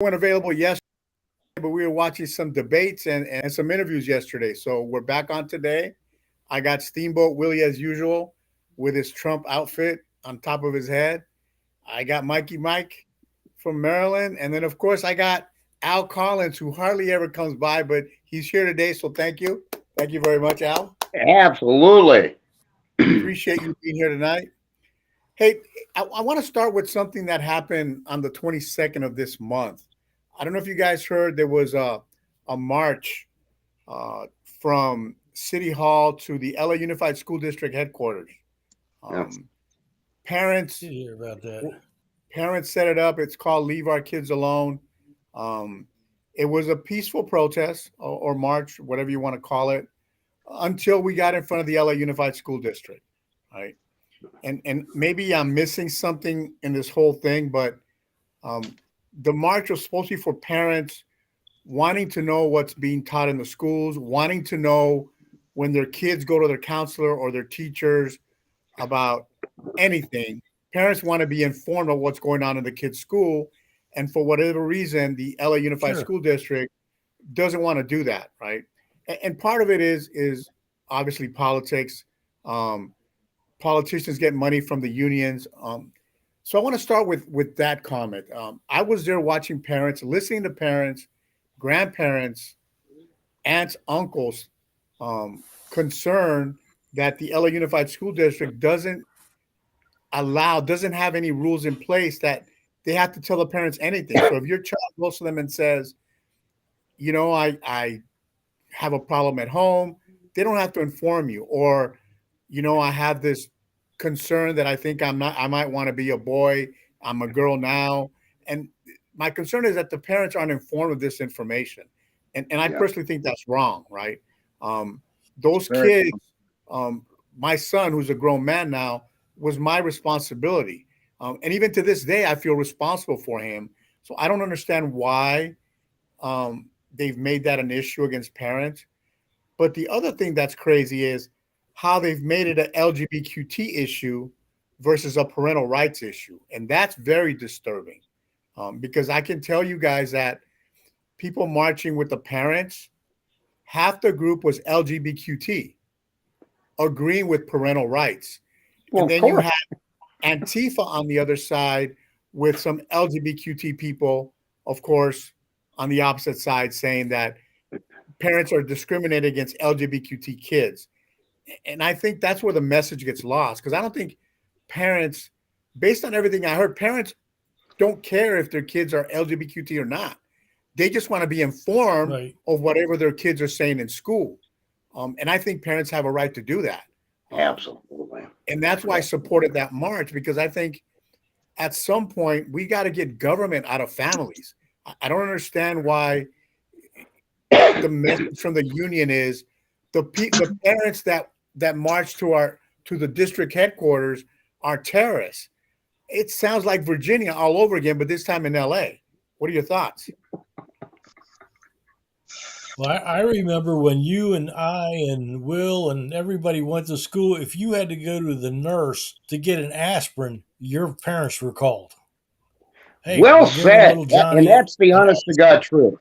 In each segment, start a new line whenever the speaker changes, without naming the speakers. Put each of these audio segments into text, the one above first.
weren't available yesterday, but we were watching some debates and some interviews yesterday. So we're back on today. I got Steamboat Willie as usual with his Trump outfit on top of his head. I got Mikey Mike from Maryland. And then, of course, I got Al Collins, who hardly ever comes by, but he's here today. So thank you. Thank you very much, Al.
Absolutely.
Appreciate you being here tonight. Hey, I want to start with something that happened on the 22nd of this month. I don't know if you guys heard there was a march from City Hall to the LA Unified School District headquarters.
Yeah.
Parents,
Did hear about that.
parents set it up. It's called Leave Our Kids Alone. Um, it was a peaceful protest or march, whatever you want to call it, until we got in front of the LA Unified School District, right? And maybe I'm missing something in this whole thing, but um, the march was supposed to be for parents wanting to know what's being taught in the schools, wanting to know when their kids go to their counselor or their teachers about anything. Parents want to be informed of what's going on in the kids' school. And for whatever reason, the LA Unified
Sure.
School District doesn't want to do that, right? And part of it is obviously politics. Politicians get money from the unions. So I want to start with that comment. I was there watching parents, listening to parents, grandparents, aunts, uncles, concerned that the LA Unified School District doesn't have any rules in place that they have to tell the parents anything. So if your child goes to them and says, I have a problem at home, they don't have to inform you. Or, I have this concern that I think I might want to be a boy. I'm a girl now. And my concern is that the parents aren't informed of this information. And I
Yeah.
personally think that's wrong, right? Those
Very
kids, my son, who's a grown man now, was my responsibility. And even to this day, I feel responsible for him. So I don't understand why they've made that an issue against parents. But the other thing that's crazy is how they've made it an LGBTQ issue versus a parental rights issue. And that's very disturbing because I can tell you guys that people marching with the parents, half the group was LGBTQT, agreeing with parental rights.
Well,
And
of
then you
course.
have Antifa on the other side with some LGBTQT people, of course, on the opposite side saying that parents are discriminating against LGBTQT kids. And I think that's where the message gets lost because I don't think parents, based on everything I heard, parents don't care if their kids are LGBTQT or not. They just want to be informed
Right.
of whatever their kids are saying in school. And I think parents have a right to do that.
Absolutely.
And that's why I supported that march because I think at some point we got to get government out of families. I don't understand why the message from the union is the parents that march to the district headquarters are terrorists. It sounds like Virginia all over again, but this time in LA. What are your thoughts?
Well, I remember when you and I and Will and everybody went to school, if you had to go to the nurse to get an aspirin, your parents were called. Hey,
Well
we're giving
said.
little
And
Johnny
that's the honest to God truth.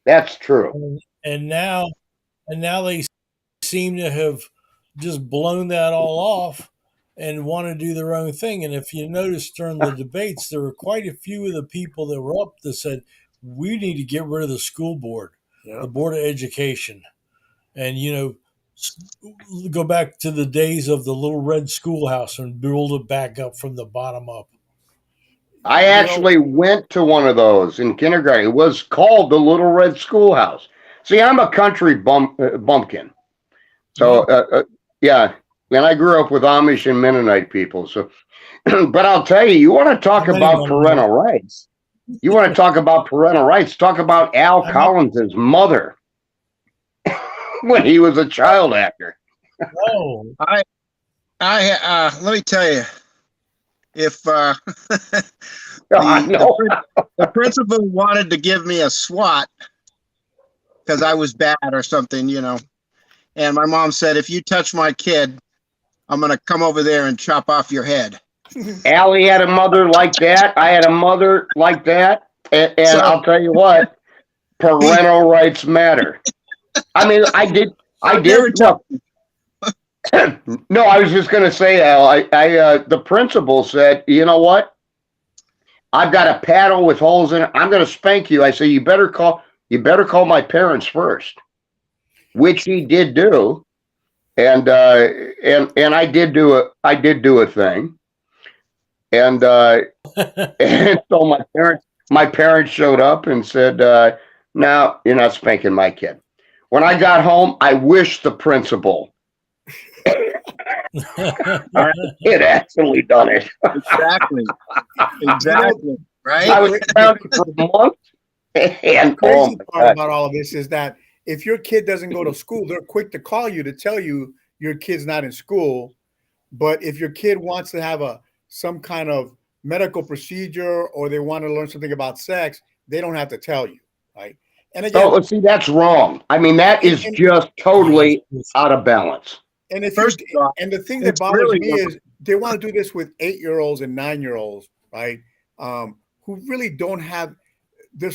That's true.
and now they seem to have just blown that all off and want to do their own thing. And if you notice during the debates, there were quite a few of the people that were up that said, we need to get rid of the school board,
Yeah.
the Board of Education. And, go back to the days of the little red schoolhouse and build it back up from the bottom up.
I
You know,
actually went to one of those in kindergarten. It was called the Little Red Schoolhouse. See, I'm a country bumpkin. So, yeah, and I grew up with Amish and Mennonite people. So, but I'll tell you, you want to talk
How many
about parental rights. You want to talk about parental rights. Talk about Al
I mean-
Collins' mother when he was a child actor.
Oh,
Let me tell you, if
I
the,
know.
the principal wanted to give me a SWAT because I was bad or something, and my mom said, if you touch my kid, I'm going to come over there and chop off your head.
Allie had a mother like that. I had a mother like that. And
So-
I'll tell you what, parental rights matter. I mean, I did.
Never tell.
No, I was just going to say, Al, the principal said, you know what? I've got a paddle with holes in it. I'm going to spank you. I say, you better call my parents first, which he did do. And I did do a thing. And, and so my parents showed up and said, no, you're not spanking my kid. When I got home, I wished the principal had actually done it.
Exactly. Right?
I was around for a month. And
The crazy part about all of this is that if your kid doesn't go to school, they're quick to call you to tell you your kid's not in school. But if your kid wants to have some kind of medical procedure or they want to learn something about sex, they don't have to tell you, right? And again,
oh, see, that's wrong. I mean, that is just totally out of balance.
And if
First
you,
off,
and the thing that
it's
bothers
really
me is they want to do this with 8-year-olds and 9-year-olds, right? Who really don't have. They're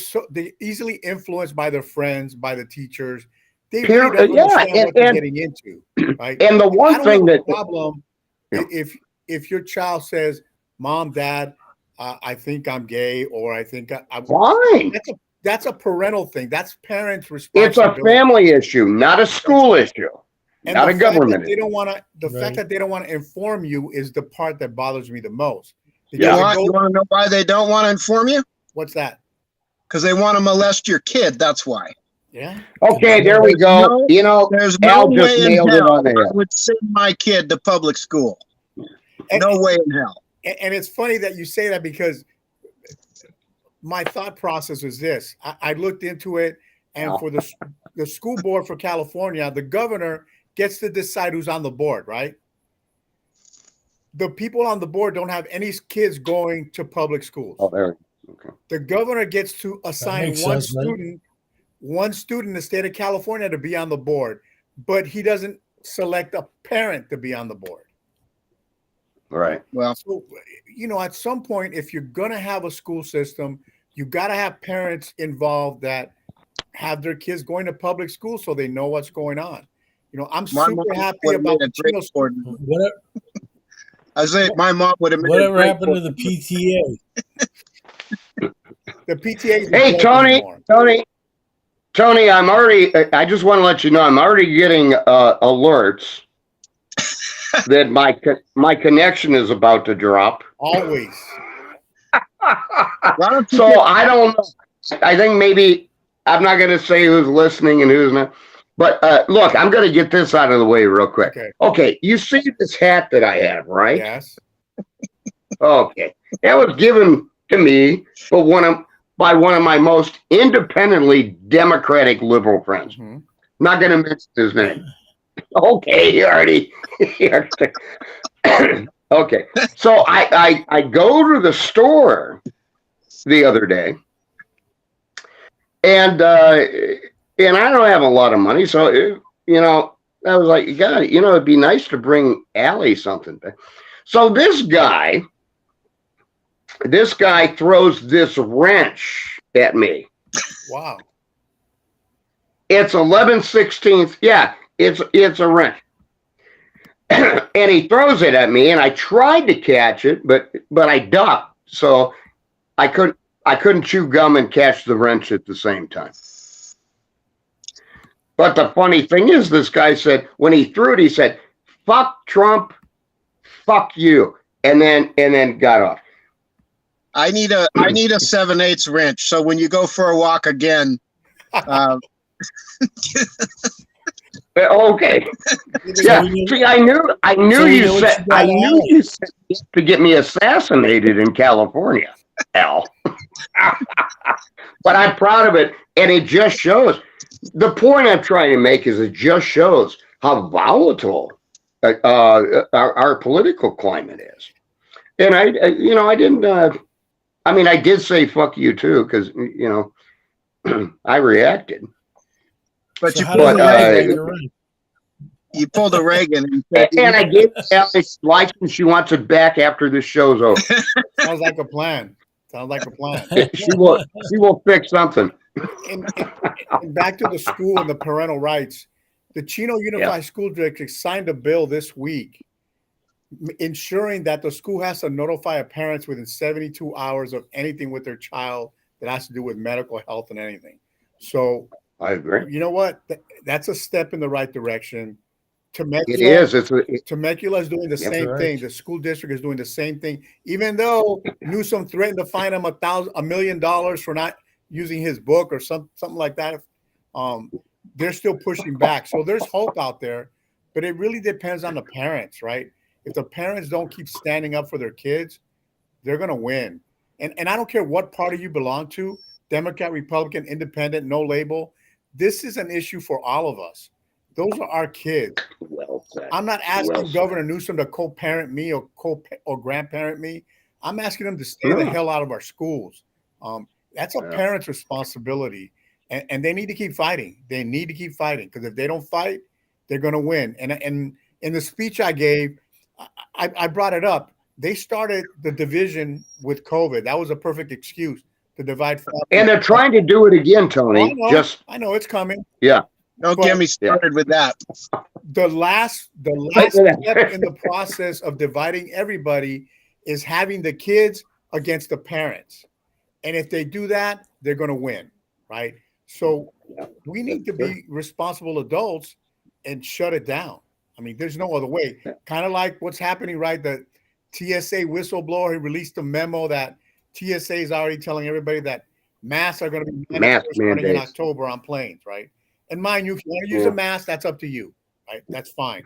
easily influenced by their friends, by the teachers. They really don't understand what they're getting into, right?
And the one thing that
problem, if your child says, "Mom, Dad, I think I'm gay," or "I think I'm,"
fine.
That's a parental thing. That's parents' responsibility.
It's a family issue, not a school issue.
And
not a government.
They don't want to. The fact that they don't want to inform you is the part that bothers me the most.
You want to know why they don't want to inform you?
What's that?
Because they want to molest your kid. That's why.
Yeah.
Okay, there we go.
There's no way in hell I
head.
would send my kid to public school. No way in hell.
And it's funny that you say that because my thought process was this. I looked into it, and for the school board for California, the governor gets to decide who's on the board, right? The people on the board don't have any kids going to public schools.
Oh, there. Okay.
The governor gets to assign one student in the state of California to be on the board, but he doesn't select a parent to be on the board.
Right.
Well,
so, at some point, if you're going to have a school system, you got to have parents involved that have their kids going to public school so they know what's going on. I'm super happy about the
I say my mom would have made
whatever happened to the PTA.
The PTA.
Hey, Tony, I just want to let you know, I'm already getting alerts that my connection is about to drop.
Always.
So I don't know. I think maybe I'm not going to say who's listening and who's not. But look, I'm going to get this out of the way real quick. Okay, you see this hat that I have, right?
Yes.
Okay, that was given to me by one of my most independently democratic liberal friends. Mm-hmm. Not going to mention his name. Okay, you already. Okay, so I go to the store the other day, and I don't have a lot of money, so I was like, God, it'd be nice to bring Allie something. So this guy throws this wrench at me.
Wow.
It's 11/16. Yeah, it's a wrench. And he throws it at me, and I tried to catch it, but I ducked, so I couldn't chew gum and catch the wrench at the same time. But the funny thing is, this guy said, when he threw it, he said, "Fuck Trump, fuck you," and then got off.
I need a 7/8 wrench, so when you go for a walk again.
Okay. Yeah. See, I knew you said to get me assassinated in California, Al. But I'm proud of it, and it just shows. The point I'm trying to make is it just shows how volatile our political climate is. And I didn't. I did say "fuck you" too, because I reacted.
But
so
you pulled a Reagan,
and I gave Allie license. She wants it back after this show's over.
Sounds like a plan. Sounds like a plan.
She will fix something.
And back to the school and the parental rights. The Chino Unified School District signed a bill this week ensuring that the school has to notify parents within 72 hours of anything with their child that has to do with medical health and anything. So
I agree.
you know what? That's a step in the right direction. Temecula,
It is.
Temecula is doing the same thing. The school district is doing the same thing. Even though Newsom threatened to fine him $1 million for not using his book or something like that, they're still pushing back. So there's hope out there, but it really depends on the parents, right? If the parents don't keep standing up for their kids, they're going to win. And I don't care what party you belong to, Democrat, Republican, Independent, no label. This is an issue for all of us. Those are our kids.
Well said.
I'm not asking Governor Newsom to co-parent me or grandparent me. I'm asking them to stay the hell out of our schools. That's a parent's responsibility, and they need to keep fighting. They need to keep fighting because if they don't fight, they're going to win. And in the speech I gave, I brought it up. They started the division with COVID. That was a perfect excuse to divide.
And they're trying to do it again, Tony.
I know it's coming.
Yeah.
Don't get me started with that.
The last step in the process of dividing everybody is having the kids against the parents. And if they do that, they're going to win, right? So we need to be responsible adults and shut it down. I mean, there's no other way. Kind of like what's happening, right? The TSA whistleblower, he released a memo that TSA is already telling everybody that masks are going to be starting in October on planes, right? And mind you, if you want to use a mask, that's up to you, right? That's fine.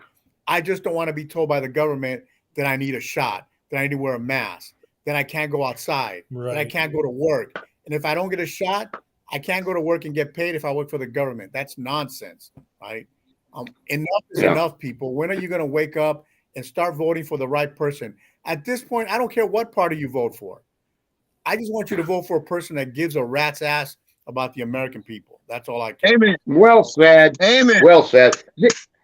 I just don't want to be told by the government that I need a shot, that I need to wear a mask, that I can't go outside, that I can't go to work. And if I don't get a shot, I can't go to work and get paid if I work for the government. That's nonsense, right? Enough is enough, people. When are you going to wake up and start voting for the right person? At this point, I don't care what party you vote for. I just want you to vote for a person that gives a rat's ass about the American people. That's all I care.
Amen.
Well said.
Amen.
Well said.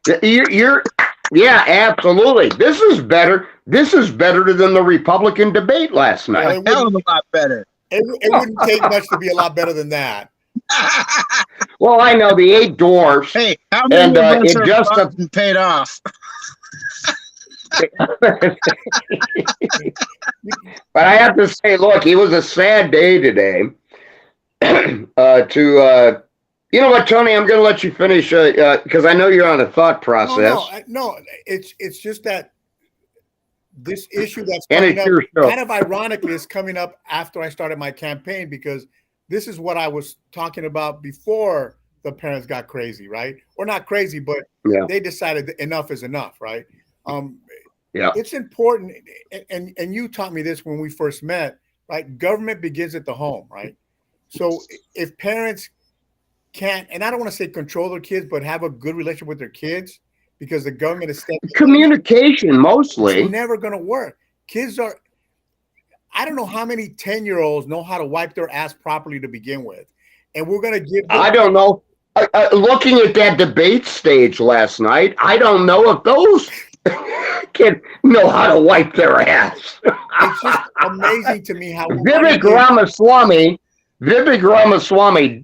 Yeah, absolutely. This is better. This is better than the Republican debate last night.
A hell of a lot better.
It wouldn't take much to be a lot better than that.
Well, I know the 8 dwarfs.
Hey, how many of us are just and paid off?
But I have to say, look, it was a sad day today. You know what, Tony? I'm going to let you finish because I know you're on a thought process.
No, it's just that this issue that's coming up, kind of ironically, is coming up after I started my campaign because this is what I was talking about before the parents got crazy, right? Or not crazy, but they decided that enough is enough, right? It's important, and you taught me this when we first met, right? Government begins at the home, right? So if parents can't, and I don't want to say control their kids, but have a good relationship with their kids because the government is
communication mostly.
It's never going to work. Kids are, I don't know how many 10-year-olds know how to wipe their ass properly to begin with. And we're going to give them,
I don't know. Looking at that debate stage last night, I don't know if those kids know how to wipe their ass.
It's just amazing to me how
Vivek Ramaswamy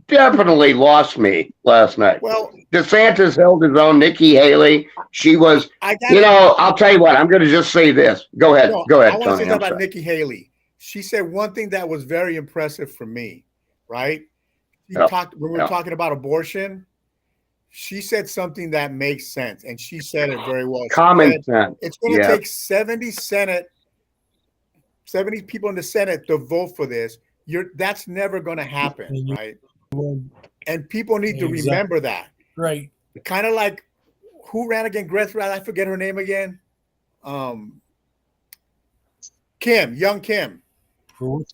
definitely lost me last night.
Well,
DeSantis held his own. Nikki Haley, she was, I'll tell you what, I'm going to just say this. Go ahead. Go ahead,
I want
Tony.
to say about Nikki Haley. She said one thing that was very impressive for me, right? When we were talking about abortion, she said something that makes sense, and she said it very well.
Common sense.
It's going to take 70 people in the Senate to vote for this. That's never going to happen, right? And people need to remember that.
Right.
Kind of like who ran against Greta? I forget her name again. Young Kim.
Who?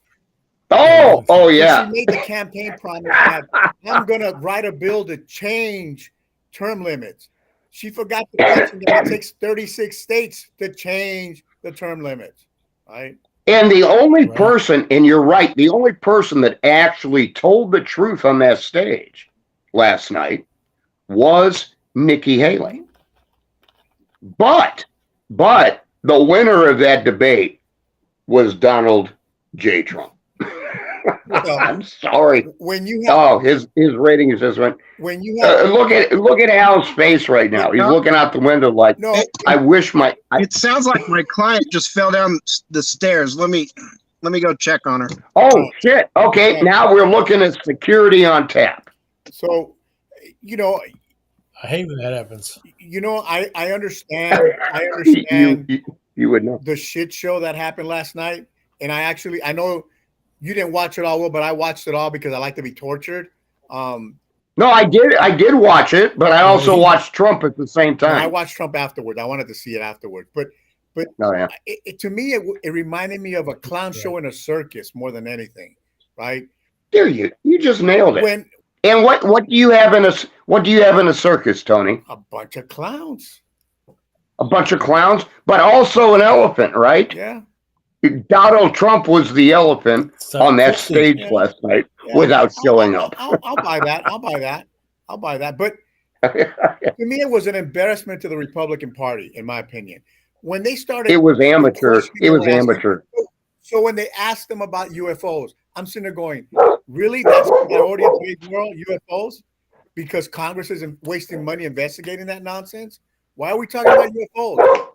Oh yeah.
She made the campaign promise that I'm going to write a bill to change term limits. She forgot to mention that it takes 36 states to change the term limits, right?
And the only person, and you're right, the only person that actually told the truth on that stage last night was Nikki Haley. But the winner of that debate was Donald J. Trump.
Well,
I'm sorry.
when you have
Oh, his ratings just went.
when you have
Look at Al's face right now. He's
No,
looking out the window like,
no
it,
I wish my.
it sounds like my client just fell down the stairs. Let me go check on her.
Oh shit. Okay, now we're looking at security on tap.
so you know
I hate when that happens.
I understand
You would know.
the shit show that happened last night, and I know you didn't watch it all, Will, but I watched it all because I like to be tortured.
No, I did watch it, but I also watched Trump at the same
I
time.
watched Trump afterwards. I wanted to see it afterwards, but
Oh yeah.
to me, it reminded me of a clown show in a circus more than anything, right?
There you just nailed it.
When
And what do you have in a circus, Tony?
a bunch of clowns,
A bunch of clowns, but also an elephant, right?
yeah,
Donald Trump was the elephant on that stage last night without showing up.
I'll buy that. I'll buy that. But to me, it was an embarrassment to the Republican Party, in my opinion. When they started,
It was amateur. It was
asking-
amateur.
So when they asked them about UFOs, I'm sitting there going, really? That's the priority of today's world, UFOs? Because Congress isn't wasting money investigating that nonsense? Why are we talking about UFOs?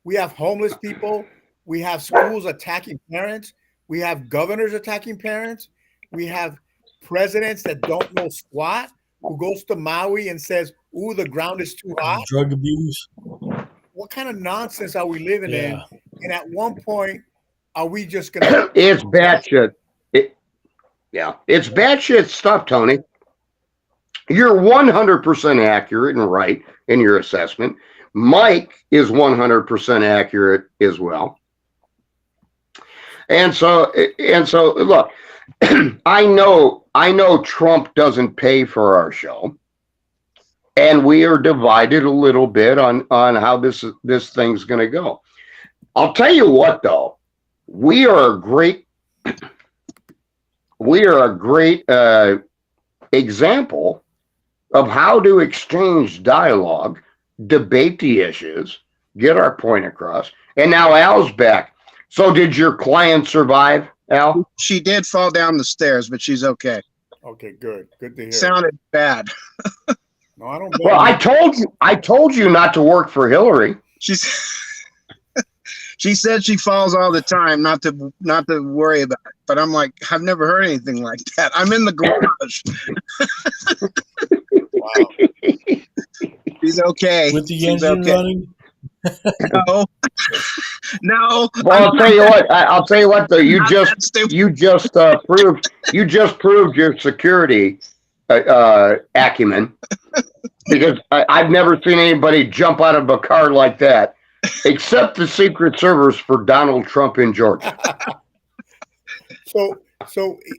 We have homeless people. We have schools attacking parents. We have governors attacking parents. We have presidents that don't know squat, who goes to Maui and says, ooh, the ground is too hot.
Drug abuse.
What kind of nonsense are we living in?
Yeah.
And at one point, are we just going to...
It's batshit. It's batshit stuff, Tony. You're 100% accurate and right in your assessment. Mike is 100% accurate as well. And so look, I know Trump doesn't pay for our show, and we are divided a little bit on how this thing's going to go. I'll tell you what, though, we are a great example of how to exchange dialogue, debate the issues, get our point across. And now Al's back. So did your client survive, Al?
She did fall down the stairs, but she's okay.
Okay, good. Good to hear.
Sounded bad.
No, I don't.
Well, I told you not to work for Hillary.
She said she falls all the time, not to worry about it. But I'm like, I've never heard anything like that. I'm in the garage.
Wow.
She's okay.
With the
She's
engine
okay.
running.
No, no.
Well, I'll tell you what though. You just proved your security acumen, because I've never seen anybody jump out of a car like that, except the Secret Service for Donald Trump in Georgia.
So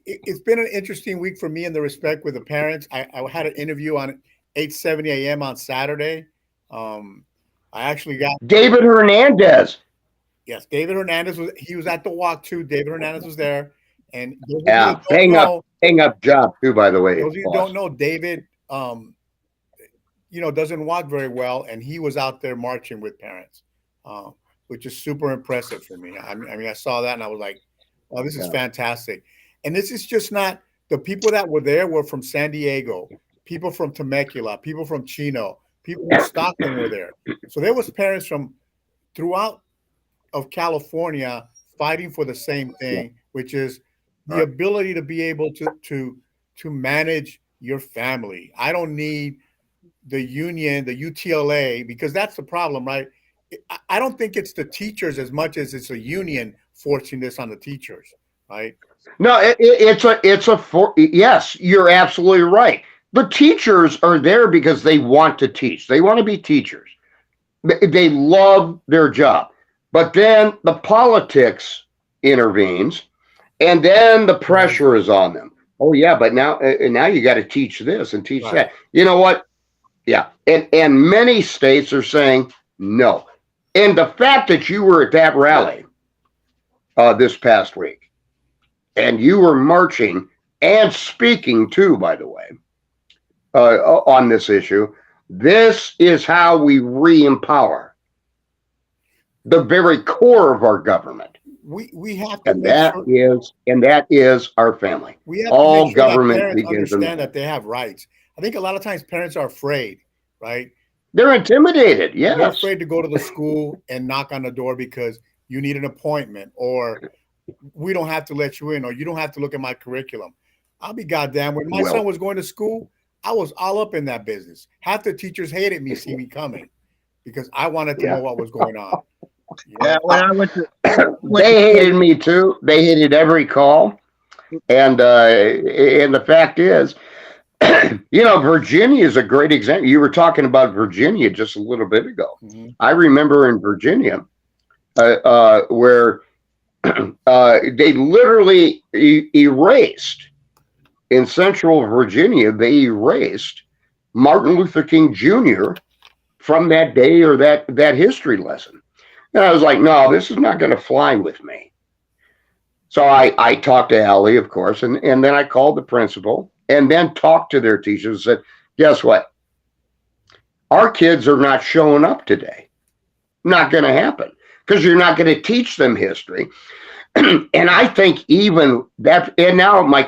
it's been an interesting week for me in the respect with the parents. I had an interview on 8:70 a.m. on Saturday. I actually got
David Hernandez.
Yes, David Hernandez was at the walk too. David Hernandez was there, and
Yeah, hang up job too. By the way,
those of you who don't know, David, doesn't walk very well, and he was out there marching with parents, which is super impressive for me. I mean, I saw that and I was like, "Oh, this is fantastic!" And this is just not the people that were there were from San Diego, people from Temecula, people from Chino, people from Stockton were there. So there was parents from throughout of California fighting for the same thing, which is the ability to be able to manage your family. I don't need the union, the UTLA, because that's the problem, right? I don't think it's the teachers as much as it's a union forcing this on the teachers, right?
No, yes, you're absolutely right. The teachers are there because they want to teach. They want to be teachers. They love their job. But then the politics intervenes, and then the pressure is on them. Oh yeah, but now you got to teach this and teach that. You know what? Yeah, and many states are saying no. And the fact that you were at that rally this past week, and you were marching and speaking too, by the way, on this issue, this is how we re-empower the very core of our government.
we have to
And
make
that
sure
is our family.
we have to make
All
sure that
government
parents
begins in the
understand
home.
that they have rights. I think a lot of times parents are afraid, right?
They're intimidated.
You're
Yes.
afraid to go to the school and knock on the door because you need an appointment, or we don't have to let you in, or you don't have to look at my curriculum. I'll be goddamn. When my son
Well,
was going to school, I was all up in that business. Half the teachers hated me, see me coming, because I wanted to know
yeah.
what was going on. You
Yeah,
know?
when I went to
They
school,
hated me too. They hated every call. And the fact is, Virginia is a great example. You were talking about Virginia just a little bit ago.
Mhm.
I remember in Virginia where they literally erased in Central Virginia. They erased Martin Luther King Jr. from that day or that history lesson. And I was like, no, this is not going to fly with me. So I talked to Allie, of course, and then I called the principal and then talked to their teachers and said, guess what? Our kids are not showing up today. Not going to happen because you're not going to teach them history. And I think even that, and now our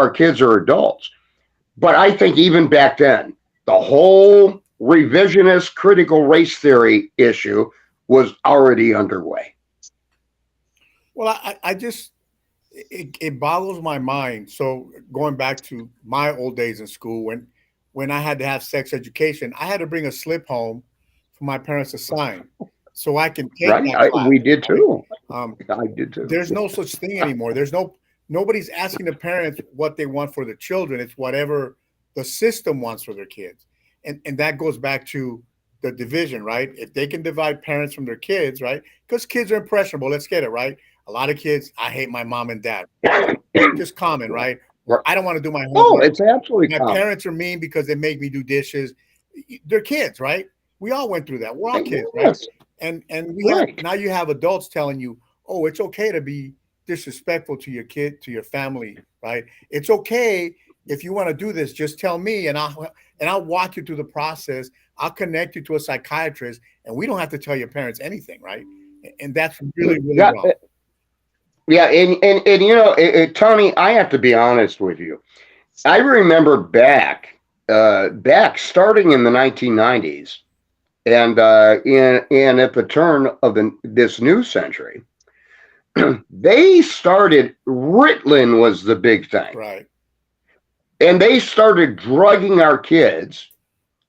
kids are adults, but I think even back then, the whole revisionist critical race theory issue was already underway.
Well, I just it boggles my mind. So going back to my old days in school, when I had to have sex education, I had to bring a slip home for my parents to sign, so I can take
Right?
that class.
We did
Right?
too.
Um,
I did too.
there's no such thing anymore. Nobody's asking the parents what they want for the children. It's whatever the system wants for their kids, and that goes back to the division, right? If they can divide parents from their kids, right? Because kids are impressionable. Let's get it right. A lot of kids, I hate my mom and dad. Just common, right?
Right.
I don't want to do my
Oh,
homework.
it's absolutely
My
common.
parents are mean because they make me do dishes. They're kids, right? We all went through that. We're all kids, right?
Yes,
And we have
right.
now you have adults telling you, oh, it's okay to be disrespectful to your kid, to your family, right? It's okay if you want to do this, just tell me and I'll walk you through the process. I'll connect you to a psychiatrist, and we don't have to tell your parents anything, right? And that's really, really
Yeah,
wrong.
yeah, and Tony, I have to be honest with you. I remember back starting in the 1990s, and in at the turn of this new century, they started. Ritalin was the big thing,
Right.
and they started drugging our kids,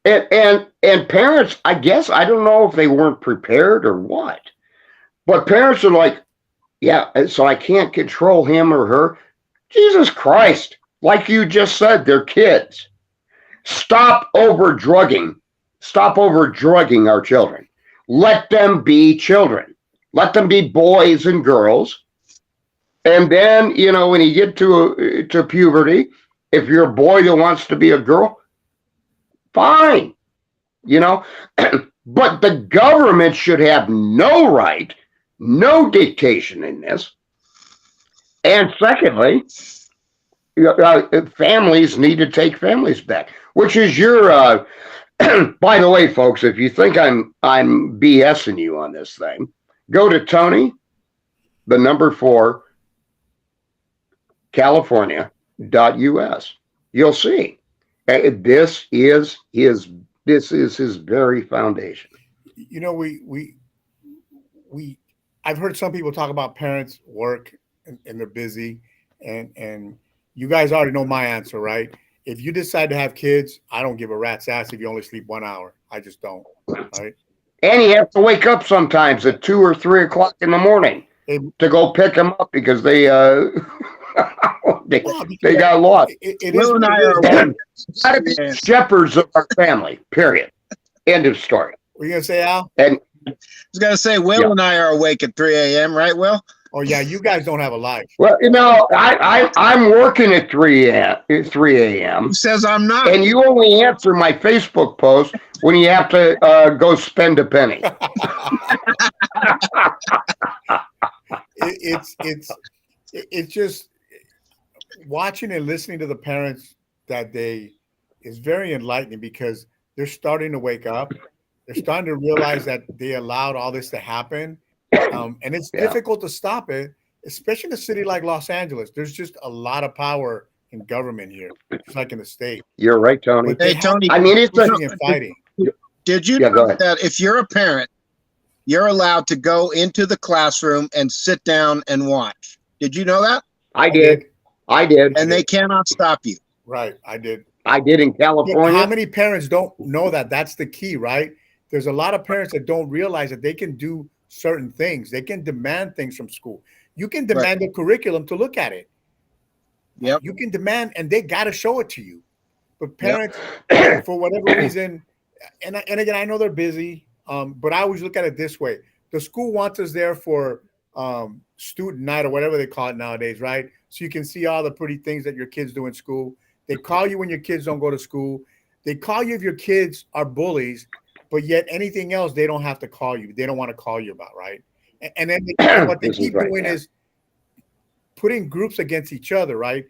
and parents. I guess I don't know if they weren't prepared or what, but parents are like, yeah, so I can't control him or her. Jesus Christ. Like you just said, they're kids. Stop over drugging. Stop over drugging our children. Let them be children. Let them be boys and girls. And then, when you get to puberty, if you're a boy that wants to be a girl, fine. You know, but the government should have no right, no dictation in this. And secondly, families need to take families back, which is your. By the way, folks, if you think I'm BSing you on this thing, go to Tony, the number 4, California.us. You'll see. This is his very foundation.
We I've heard some people talk about parents work and they're busy, and you guys already know my answer, right? If you decide to have kids, I don't give a rat's ass if you only sleep 1 hour. I just don't, right?
And you have to wake up sometimes at 2 or 3 o'clock in the morning
Hey,
to go pick them up because they
well,
they got lost.
it is
Will and
what
I
it
are
is.
And gotta be shepherds of our family. Period. End of story.
What are you gonna say, Al?
And
I was gonna say, Will and I are awake at 3 a.m. Right, Will?
Oh yeah, you guys don't have a life.
well, I'm working at 3 a.m.
Who says I'm not?
and you only answer my Facebook post when you have to go spend a penny.
It's just watching and listening to the parents that day is very enlightening because they're starting to wake up. They're starting to realize that they allowed all this to happen, And it's
Yeah.
difficult to stop it, especially in a city like Los Angeles. There's just a lot of power in government here, just like in the state.
You're right, Tony.
But they
Hey,
have
Tony,
I mean, it's a,
pushing and fighting.
did you
yeah, go
know
ahead.
that if you're a parent, you're allowed to go into the classroom and sit down and watch? Did you know that?
I did.
And they cannot stop you.
Right, I did.
I did in
But how
California.
many parents don't know that? That's the key, right? There's a lot of parents that don't realize that they can do certain things. They can demand things from school. You can demand the curriculum to look at it.
Yep.
You can demand, and they got to show it to you. But parents, for whatever reason, and again, I know they're busy, but I always look at it this way: the school wants us there for student night or whatever they call it nowadays, right? So you can see all the pretty things that your kids do in school. They call you when your kids don't go to school. They call you if your kids are bullies, but yet anything else they don't have to call you. They don't want to call you about, right? And then what they
This is
keep
right,
doing
yeah.
is putting groups against each other, right?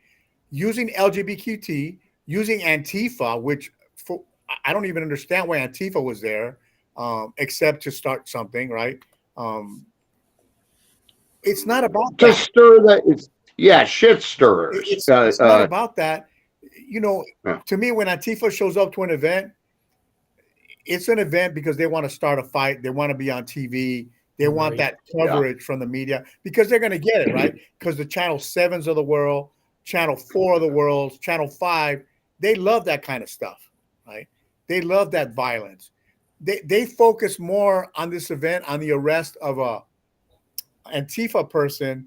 Using LGBTQ, using Antifa, which I don't even understand why Antifa was there, except to start something, right? It's not about
To
that.
stir the, shit stirrers.
It's not about that.
Yeah.
To me, when Antifa shows up to an event, it's an event because they want to start a fight. They want to be on TV. They want
Right.
that coverage from the media because they're going to get it, right? Because the Channel 7s of the world, Channel 4 of the world, Channel 5, they love that kind of stuff, right? They love that violence. They focus more on this event, on the arrest of a Antifa person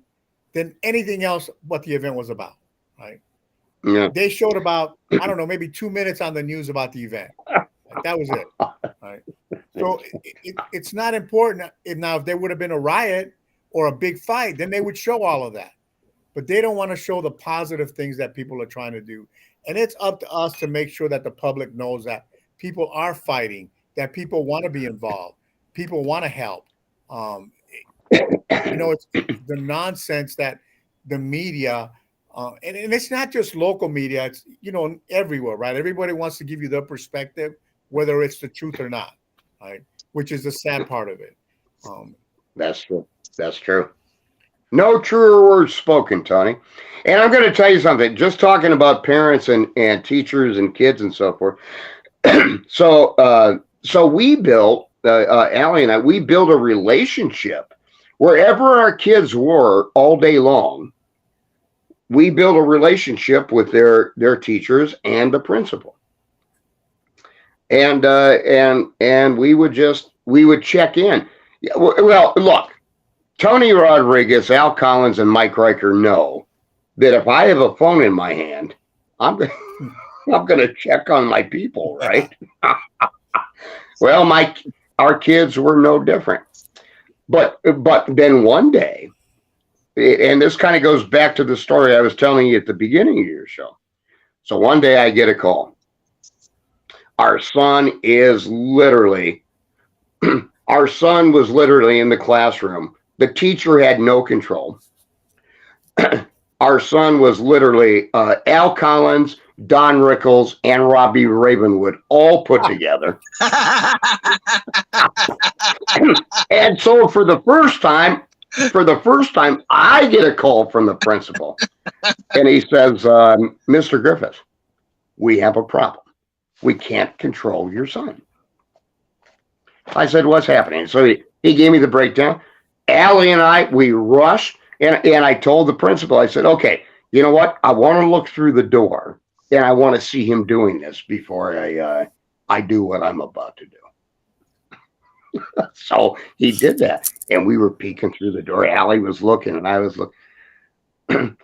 than anything else what the event was about, right?
Yeah.
They showed about, I don't know, maybe 2 minutes on the news about the event. Like, that was it, right? So it's not important. Now, if there would have been a riot or a big fight, then they would show all of that. But they don't want to show the positive things that people are trying to do. And it's up to us to make sure that the public knows that people are fighting, that people want to be involved, people want to help. It's the nonsense that the media, and it's not just local media, it's, everywhere, right? Everybody wants to give you their perspective, whether it's the truth or not, right? Which is the sad part of it.
That's true. That's true. No truer words spoken, Tony. And I'm going to tell you something, just talking about parents and teachers and kids and so forth. So we built, Allie and I, we built a relationship wherever our kids were all day long. We built a relationship with their teachers and the principal. And we would check in. Well, look, Tony Rodriguez, Al Collins, and Mike Riker know that if I have a phone in my hand, I'm going to check on my people, right? Well, our kids were no different. But then one day, and this kind of goes back to the story I was telling you at the beginning of your show. So one day I get a call. Our son was literally in the classroom. The teacher had no control. Our son was literally Al Collins, Don Rickles, and Robbie Ravenwood all put together. And so for the first time, I get a call from the principal. And he says, Mr. Griffith, we have a problem. We can't control your son. I said, what's happening? So he gave me the breakdown. Allie and I, we rushed, and I told the principal, I said, okay, you know what? I want to look through the door, and I want to see him doing this before I do what I'm about to do. So he did that, and we were peeking through the door. Allie was looking, and I was looking.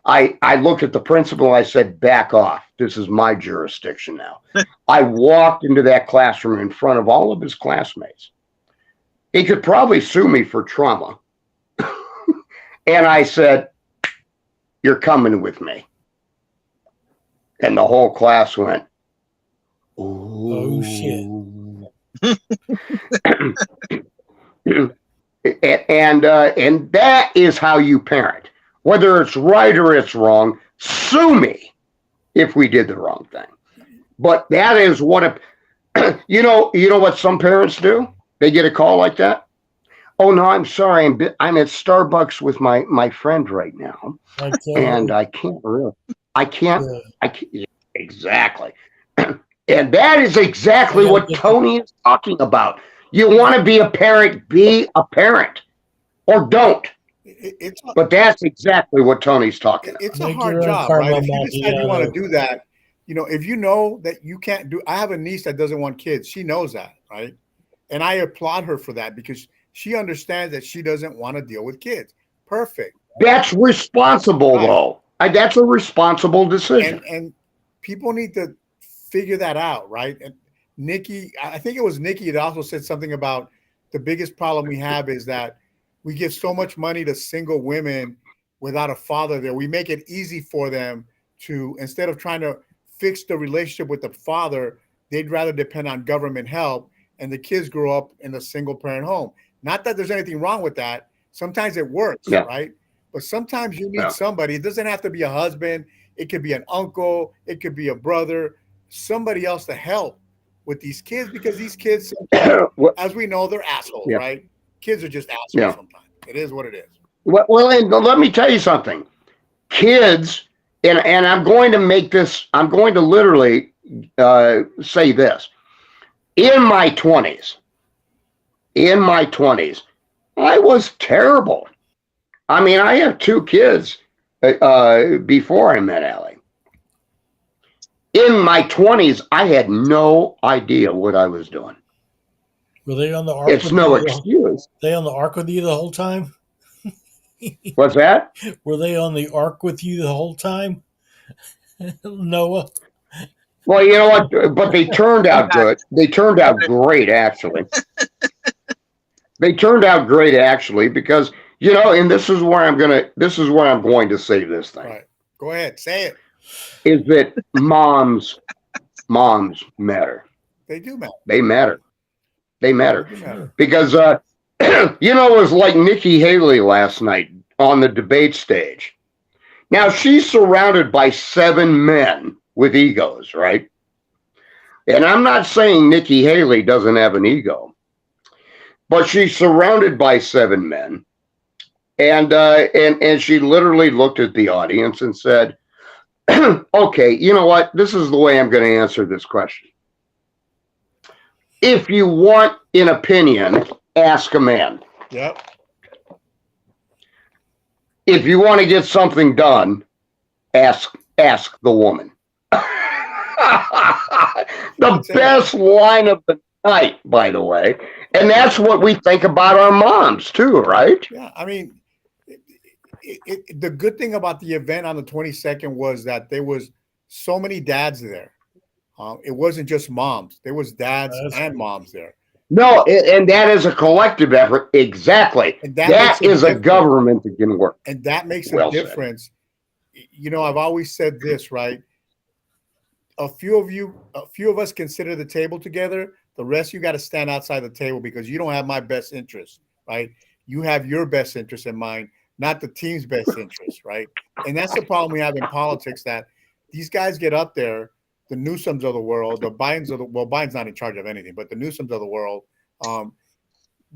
I looked at the principal. I said, back off. This is my jurisdiction now. I walked into that classroom in front of all of his classmates. He could probably sue me for trauma. And I said, you're coming with me. And the whole class went,
Oh, shit.
And that is how you parent. Whether it's right or it's wrong, sue me if we did the wrong thing. But that is what you know what some parents do? They get a call like that. Oh no, I'm sorry. I'm at Starbucks with my friend right now,
Like,
and I can't really. I can't.
yeah,
I can't. Yeah, exactly. And that is
I
exactly
gotta
what
get the,
Tony is talking about. You want to be a parent, be a parent, or don't.
It's
But that's exactly what Tony's talking about.
it's a
make
hard
your own
job, right?
karma
If you decide you want to
macchiato.
do that, if you know that you can't do, I have a niece that doesn't want kids. She knows that, right? And I applaud her for that because she understands that she doesn't want to deal with kids. Perfect.
That's responsible,
Right.
though. That's a responsible decision.
And people need to figure that out, right? And Nikki, I think it was Nikki that also said something about the biggest problem we have is that we give so much money to single women without a father there. We make it easy for them to, instead of trying to fix the relationship with the father, they'd rather depend on government help, and the kids grow up in a single parent home. Not that there's anything wrong with that. Sometimes it works,
Yeah.
right? But sometimes you need
Yeah.
somebody. It doesn't have to be a husband. It could be an uncle. It could be a brother, somebody else to help with these kids because these kids, sometimes,
Well,
as we know, they're assholes,
yeah.
right? Kids are just assholes
Yeah.
sometimes. It is what it is.
Well, and let me tell you something. Kids, and I'm going to make this. I'm going to literally say this. In my 20s, I was terrible. I mean, I have 2 kids before I met Allie. In my 20s, I had no idea what I was doing.
Were they on the ark?
It's no excuse.
They on the ark with you the whole time?
What's that?
Were they on the ark with you the whole time, Noah?
Well, you know what? But they turned out good. They turned out great, actually. They turned out great, actually, because and this is where I'm going to say this thing.
Right. Go ahead. Say it.
Is that moms matter?
They do matter.
They matter. They matter.
They do matter.
Because it was like Nikki Haley last night on the debate stage. Now she's surrounded by 7 men with egos, right? And I'm not saying Nikki Haley doesn't have an ego, but she's surrounded by 7 men, and she literally looked at the audience and said, "Okay, you know what? This is the way I'm going to answer this question. If you want an opinion, ask a man.
Yep.
If you want to get something done, ask the woman." The best line of the night, by the way. And that's what we think about our moms too, right?
Yeah. I mean, the good thing about the event on the 22nd was that there was so many dads there. It wasn't just moms. There was dads and moms there.
No, and that is a collective effort. Exactly.
And
that is a government that can work.
And that makes
Well
a difference. Said. I've always said this, right? A few of us can sit at the table together. The rest, you got to stand outside the table because you don't have my best interest, right? You have your best interest in mind, not the team's best interest, right? And that's the problem we have in politics, that these guys get up there, the Newsoms of the world, the Bidens Biden's not in charge of anything, but the Newsoms of the world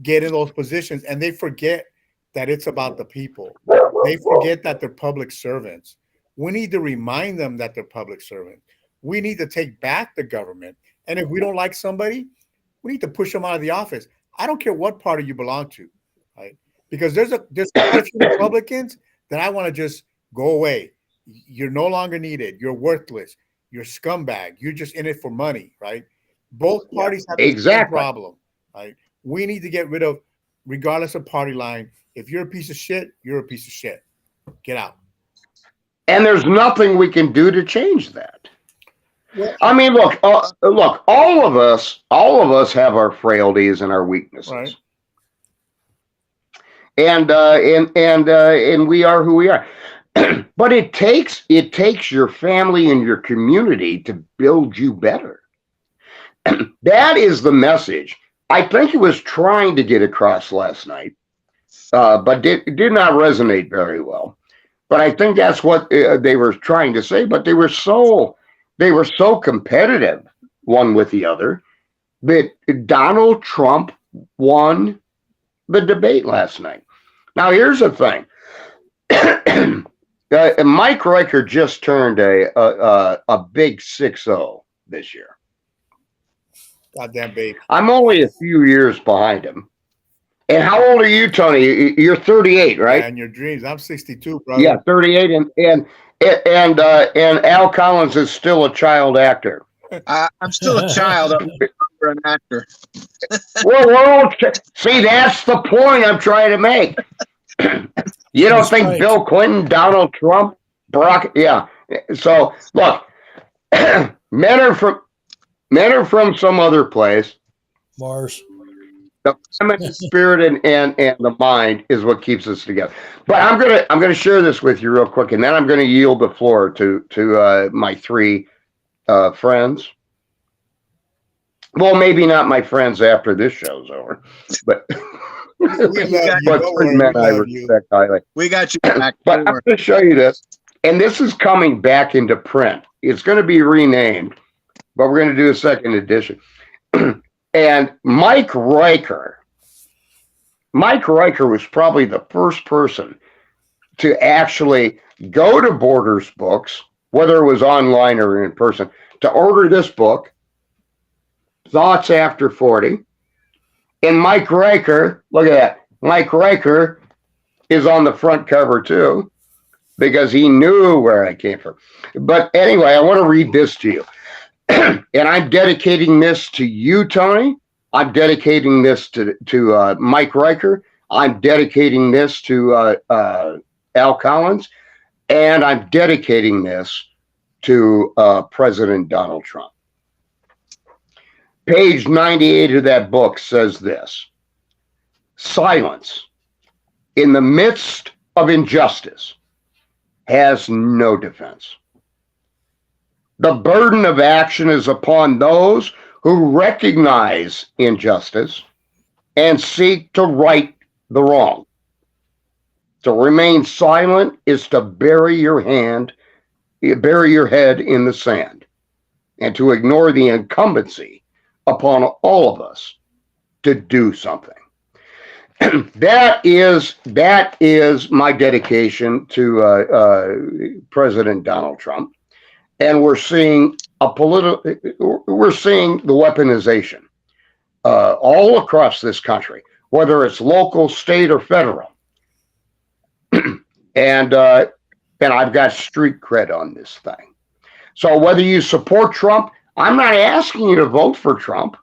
get in those positions and they forget that it's about the people. They forget that they're public servants. We need to remind them that they're public servants. We need to take back the government. And if we don't like somebody, we need to push them out of the office. I don't care what party you belong to, right? Because there's quite a few Republicans that I want to just go away. You're no longer needed. You're worthless. You're scumbag. You're just in it for money, right? Both parties have the same problem, right? We need to get rid of, regardless of party line, if you're a piece of shit, you're a piece of shit. Get out.
And there's nothing we can do to change that. I mean, look, all of us have our frailties and our weaknesses.
Right.
And we are who we are. But it takes your family and your community to build you better. That is the message I think it was trying to get across last night, but did not resonate very well. But I think that's what they were trying to say. But they were so competitive one with the other that Donald Trump won the debate last night. Now, here's the thing. Mike Riker just turned a big 6-0 this year.
Goddamn babe.
I'm only a few years behind him. And how old are you, Tony? You're 38, right?
And your dreams. I'm 62, brother.
Yeah, 38, and Al Collins is still a child actor.
I'm still a child. I'm an actor.
Well, see, that's the point I'm trying to make. You don't think
right.
Bill Clinton, Donald Trump, Barack? Yeah. So look, men are from some other place.
Mars.
The feminine spirit and the mind is what keeps us together. But I'm gonna share this with you real quick, and then I'm gonna yield the floor to my three friends. Well, maybe not my friends after this show's over, but three men I respect highly.
We got you back.
But I'm going to show you this, and this is coming back into print. It's going to be renamed, but we're going to do a second edition. And Mike Riker was probably the first person to actually go to Borders Books, whether it was online or in person, to order this book, Thoughts After 40. And Mike Riker, look at that. Mike Riker is on the front cover too, because he knew where I came from. But anyway, I want to read this to you. And I'm dedicating this to you, Tony. I'm dedicating this to Mike Riker. I'm dedicating this to Al Collins. And I'm dedicating this to President Donald Trump. Page 98 of that book says this: silence in the midst of injustice has no defense. The burden of action is upon those who recognize injustice and seek to right the wrong. To remain silent is to bury your head in the sand, and to ignore the incumbency upon all of us to do something. That is my dedication to President Donald Trump. And we're seeing the weaponization all across this country, whether it's local, state, or federal. And I've got street cred on this thing. So whether you support Trump, I'm not asking you to vote for Trump.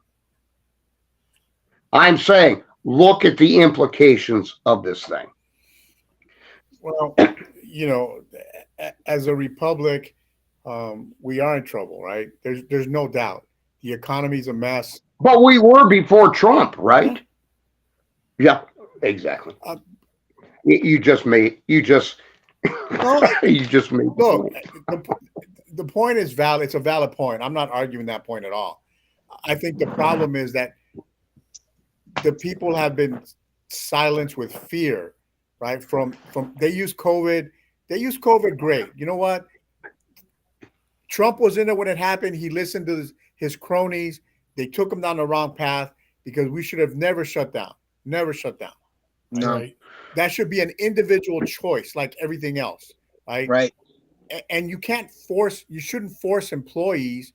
I'm saying, look at the implications of this thing.
Well, as a republic, we are in trouble, right? There's no doubt. The economy's a mess.
But we were before Trump, right? Yeah, exactly. You just made. Look,
the point is valid. It's a valid point. I'm not arguing that point at all. I think the problem is that the people have been silenced with fear, right? From they use COVID. They use COVID great. You know what? Trump was in it when it happened. He listened to his cronies. They took him down the wrong path because we should have never shut down. Never shut down.
No.
Right? That should be an individual choice like everything else, right?
Right.
And you shouldn't force employees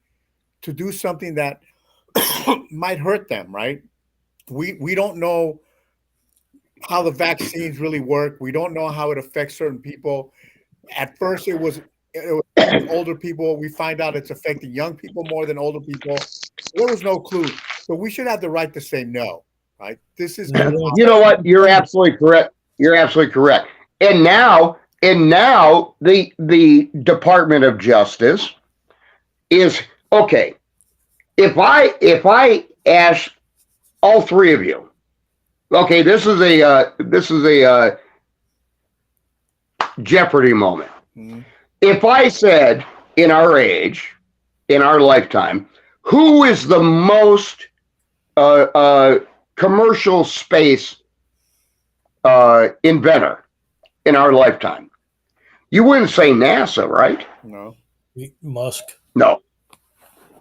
to do something that might hurt them, right? We don't know how the vaccines really work. We don't know how it affects certain people. At first, it was older people. We find out it's affecting young people more than older people. There was no clue. So we should have the right to say no, right? This is.
You know what? You're absolutely correct. You're absolutely correct. And now the Department of Justice is okay. If I ask all three of you, okay, this is a Jeopardy moment. Mm-hmm. If I said in our age, in our lifetime, who is the most commercial space inventor in our lifetime, you wouldn't say NASA, right?
No.
Musk.
No.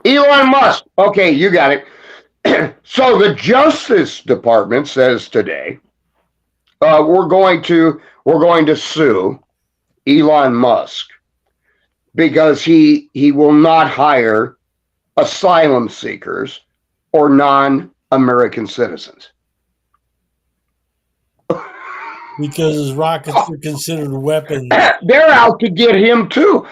Elon Musk. Okay, you got it. So the Justice Department says today we're going to sue Elon Musk because he will not hire asylum seekers or non-American citizens.
Because his rockets are considered weapons.
They're out to get him too.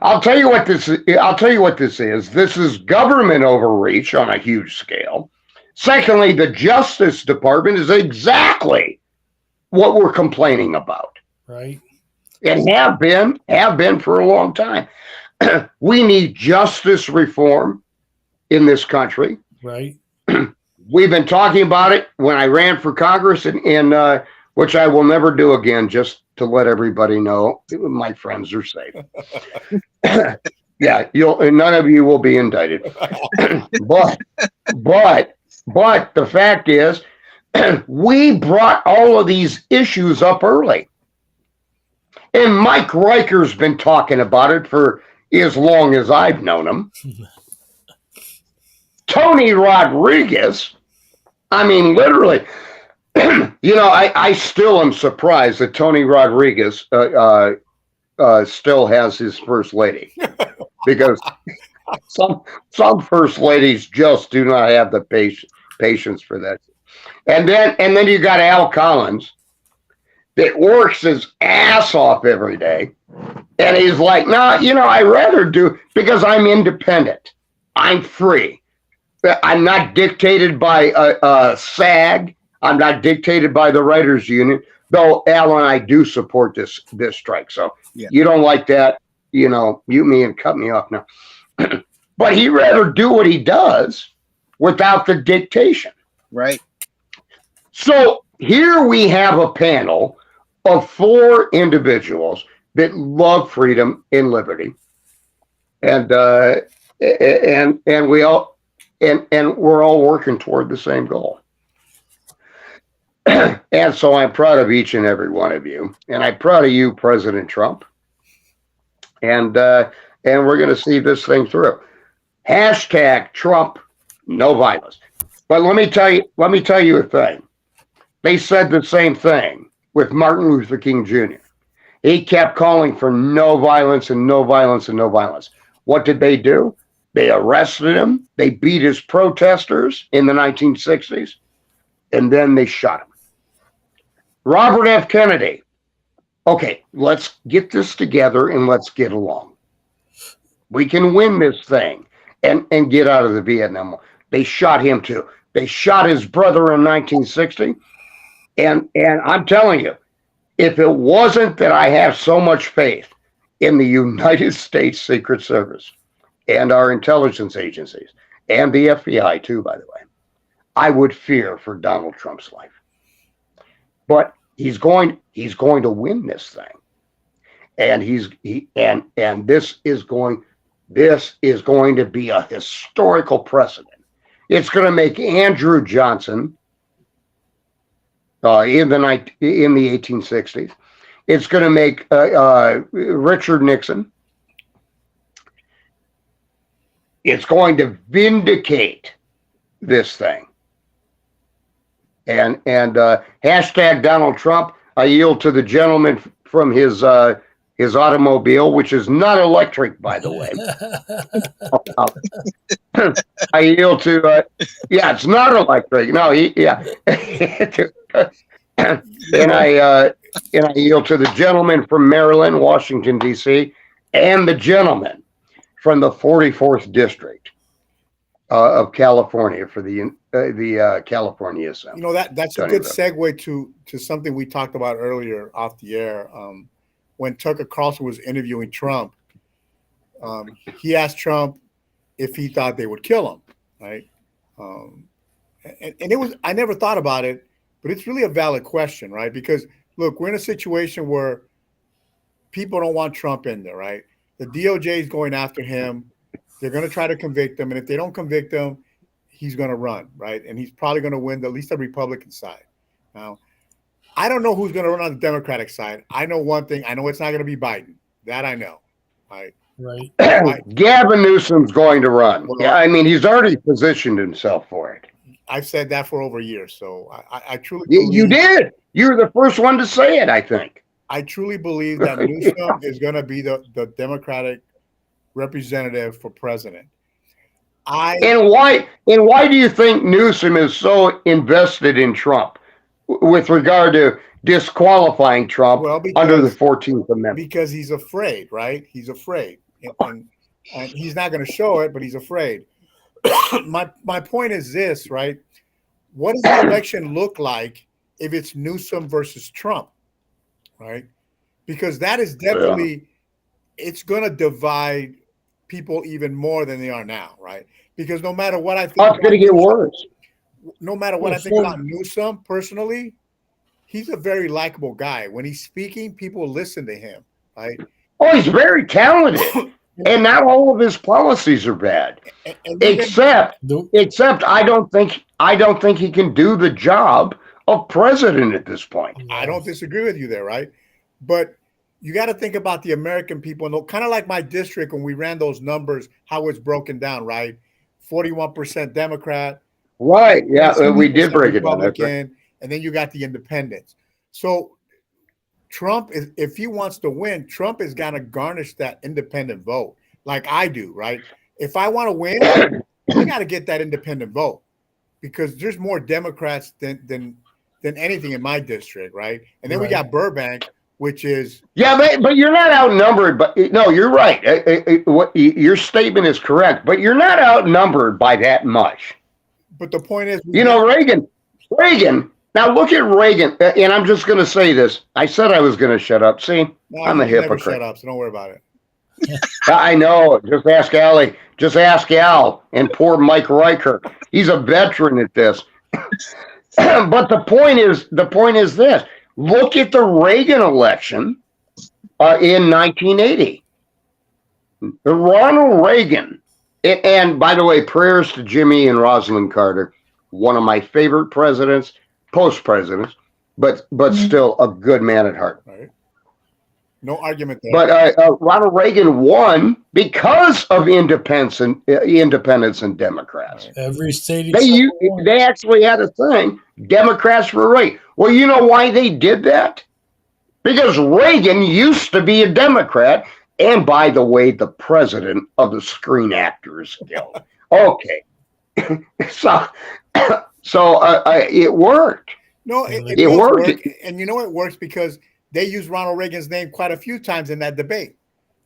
I'll tell you what this is. This is government overreach on a huge scale. Secondly, the Justice Department is exactly what we're complaining about.
Right.
And have been for a long time. We need justice reform in this country.
Right.
We've been talking about it when I ran for Congress, in which I will never do again, just to let everybody know my friends are safe. Yeah, none of you will be indicted. but the fact is, we brought all of these issues up early. And Mike Riker's been talking about it for as long as I've known him. Tony Rodriguez, I mean, literally, I still am surprised that Tony Rodriguez still has his first lady, because some first ladies just do not have the patience for that. And then you got Al Collins that works his ass off every day, and he's like, no, I rather do, because I'm independent, I'm free. I'm not dictated by SAG. I'm not dictated by the writers' union, though Al and I do support this strike. So You don't like that, mute me and cut me off now. But he'd rather do what he does without the dictation.
Right.
So here we have a panel of 4 individuals that love freedom and liberty, and we all. And we're all working toward the same goal. And so I'm proud of each and every one of you. And I'm proud of you, President Trump. And we're going to see this thing through. Hashtag Trump, no violence. But let me tell you a thing. They said the same thing with Martin Luther King Jr. He kept calling for no violence and no violence and no violence. What did they do? They arrested him. They beat his protesters in the 1960s, and then they shot him. Robert F. Kennedy. Okay, let's get this together and let's get along. We can win this thing and get out of the Vietnam War. They shot him too. They shot his brother in 1960. And I'm telling you, if it wasn't that I have so much faith in the United States Secret Service, and our intelligence agencies, and the FBI too, by the way, I would fear for Donald Trump's life. But he's going to win this thing, and this is going to be a historical precedent. It's going to make Andrew Johnson in the 1860s. It's going to make Richard Nixon. It's going to vindicate this thing. And hashtag Donald Trump. I yield to the gentleman from his automobile, which is not electric, by the way. I yield to it's not electric. No, and I yield to the gentleman from Maryland, Washington D.C., and the gentleman from the 44th District of California for the California Assembly.
That's a good segue to something we talked about earlier off the air. When Tucker Carlson was interviewing Trump, he asked Trump if he thought they would kill him, right? And it was, I never thought about it, but it's really a valid question, right? Because look, we're in a situation where people don't want Trump in there, right? The DOJ is going after him. They're going to try to convict him. And if they don't convict him, he's going to run, right? And he's probably going to win at least the Republican side. Now, I don't know who's going to run on the Democratic side. I know one thing. I know it's not going to be Biden. That I know. Right.
Gavin Newsom's going to run. Well, yeah, I mean, he's already positioned himself for it.
I've said that for over a year. So I truly
You
believe,
did. You were the first one to say it, I think.
I truly believe that Newsom is going to be the Democratic representative for president. I
And why do you think Newsom is so invested in Trump with regard to disqualifying Trump
well
under the
because
14th Amendment?
because he's afraid, right? He's afraid, and he's not going to show it, but he's afraid. My point is this, right? What does the election look like if it's Newsom versus Trump, right? Because that is definitely, it's going to divide people even more than they are now, right? Because no matter what I think
Oh, it's going to get worse.
no matter what
Well,
I think about Newsom personally, he's a very likable guy. When he's speaking, people listen to him, right?
Oh, he's very talented. And not all of his policies are bad.
And even,
Except I don't think he can do the job of president at this point.
I don't disagree with you there, right? But you got to think about the American people, and kind of like my district when we ran those numbers, how it's broken down, right? 41% Democrat,
Right. Yeah, we did
60%
break it down. That's right.
Republican, and then you got the independents. So Trump is, if he wants to win, Trump is going to garnish that independent vote, like I do, right? If I want to win, I got to get that independent vote because there's more Democrats than anything in my district, right? And then we got Burbank, which is
but you're not outnumbered. But no, you're right. What your statement is correct, but you're not outnumbered by that much.
But the point is,
Reagan. Now look at Reagan, and I'm just going to say this. I said I was going to shut up. See, I'm a hypocrite.
Never shut up, so don't worry about it.
I know. Just ask Allie. Just ask Al and poor Mike Riker. He's a veteran at this. But the point is this. Look at the Reagan election in 1980. Ronald Reagan, and by the way, prayers to Jimmy and Rosalind Carter, one of my favorite presidents, post-presidents, but still a good man at heart.
Right. No argument there.
But Ronald Reagan won because of independence and Democrats.
Every state
They actually had a thing. Democrats were right. Well, you know why they did that? Because Reagan used to be a Democrat, and by the way, the president of the Screen Actors Guild. Okay, so it worked.
No, it worked. And you know it works because they used Ronald Reagan's name quite a few times in that debate,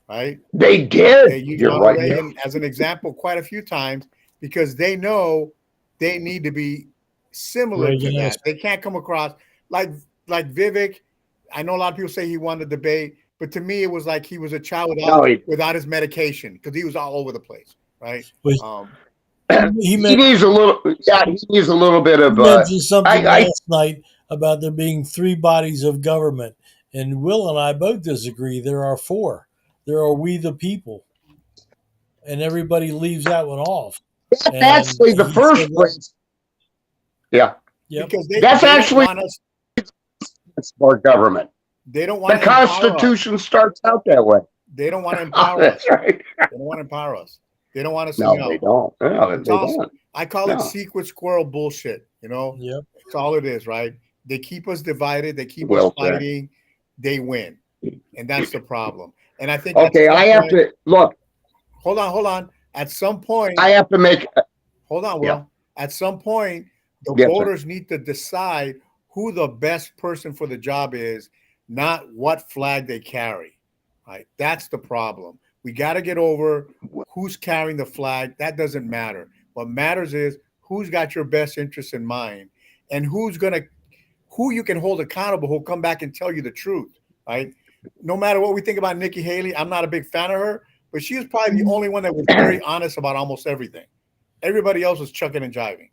right?
They did.
They used Ronald Reagan as an example quite a few times because they know they need to be similar to that. They can't come across like Vivek. I know a lot of people say he won the debate, but to me, it was like he was a child without his medication because he was all over the place, right?
He needs a little. Yeah, he needs a little bit of.
He mentioned something last night about there being 3 bodies of government, and Will and I both disagree. There are 4. There are we the people, and everybody leaves that one off.
That's actually the first place. Yeah.
Yep.
Because
that's actually our government.
They don't want
the Constitution starts out that way.
They don't want to empower us.
Right.
They don't want to empower us. They don't want us to
know.
No,
they don't. No, they don't.
I call it secret squirrel bullshit. You know, that's all it is, right? They keep us divided. They keep us fighting. They win, and that's the problem. And I think
I have to look.
Hold on. At some point,
I have to make.
Hold on, Will.
Yeah.
At some point, the voters need to decide who the best person for the job is, not what flag they carry. Right? That's the problem. We got to get over who's carrying the flag. That doesn't matter. What matters is who's got your best interest in mind and who you can hold accountable, who'll come back and tell you the truth, right? No matter what we think about Nikki Haley, I'm not a big fan of her, but she was probably the only one that was very honest about almost everything. Everybody else was chucking and jiving.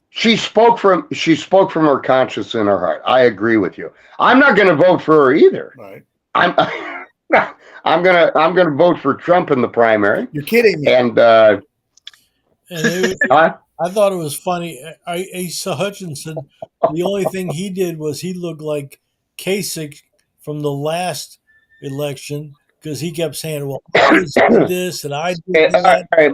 She spoke from her conscience and her heart. I agree with you. I'm not going to vote for her either.
Right.
I'm gonna vote for Trump in the primary.
You're kidding me.
And
I thought it was funny. Asa Hutchinson, the only thing he did was he looked like Kasich from the last election because he kept saying, "Well, I did this and I did that."
All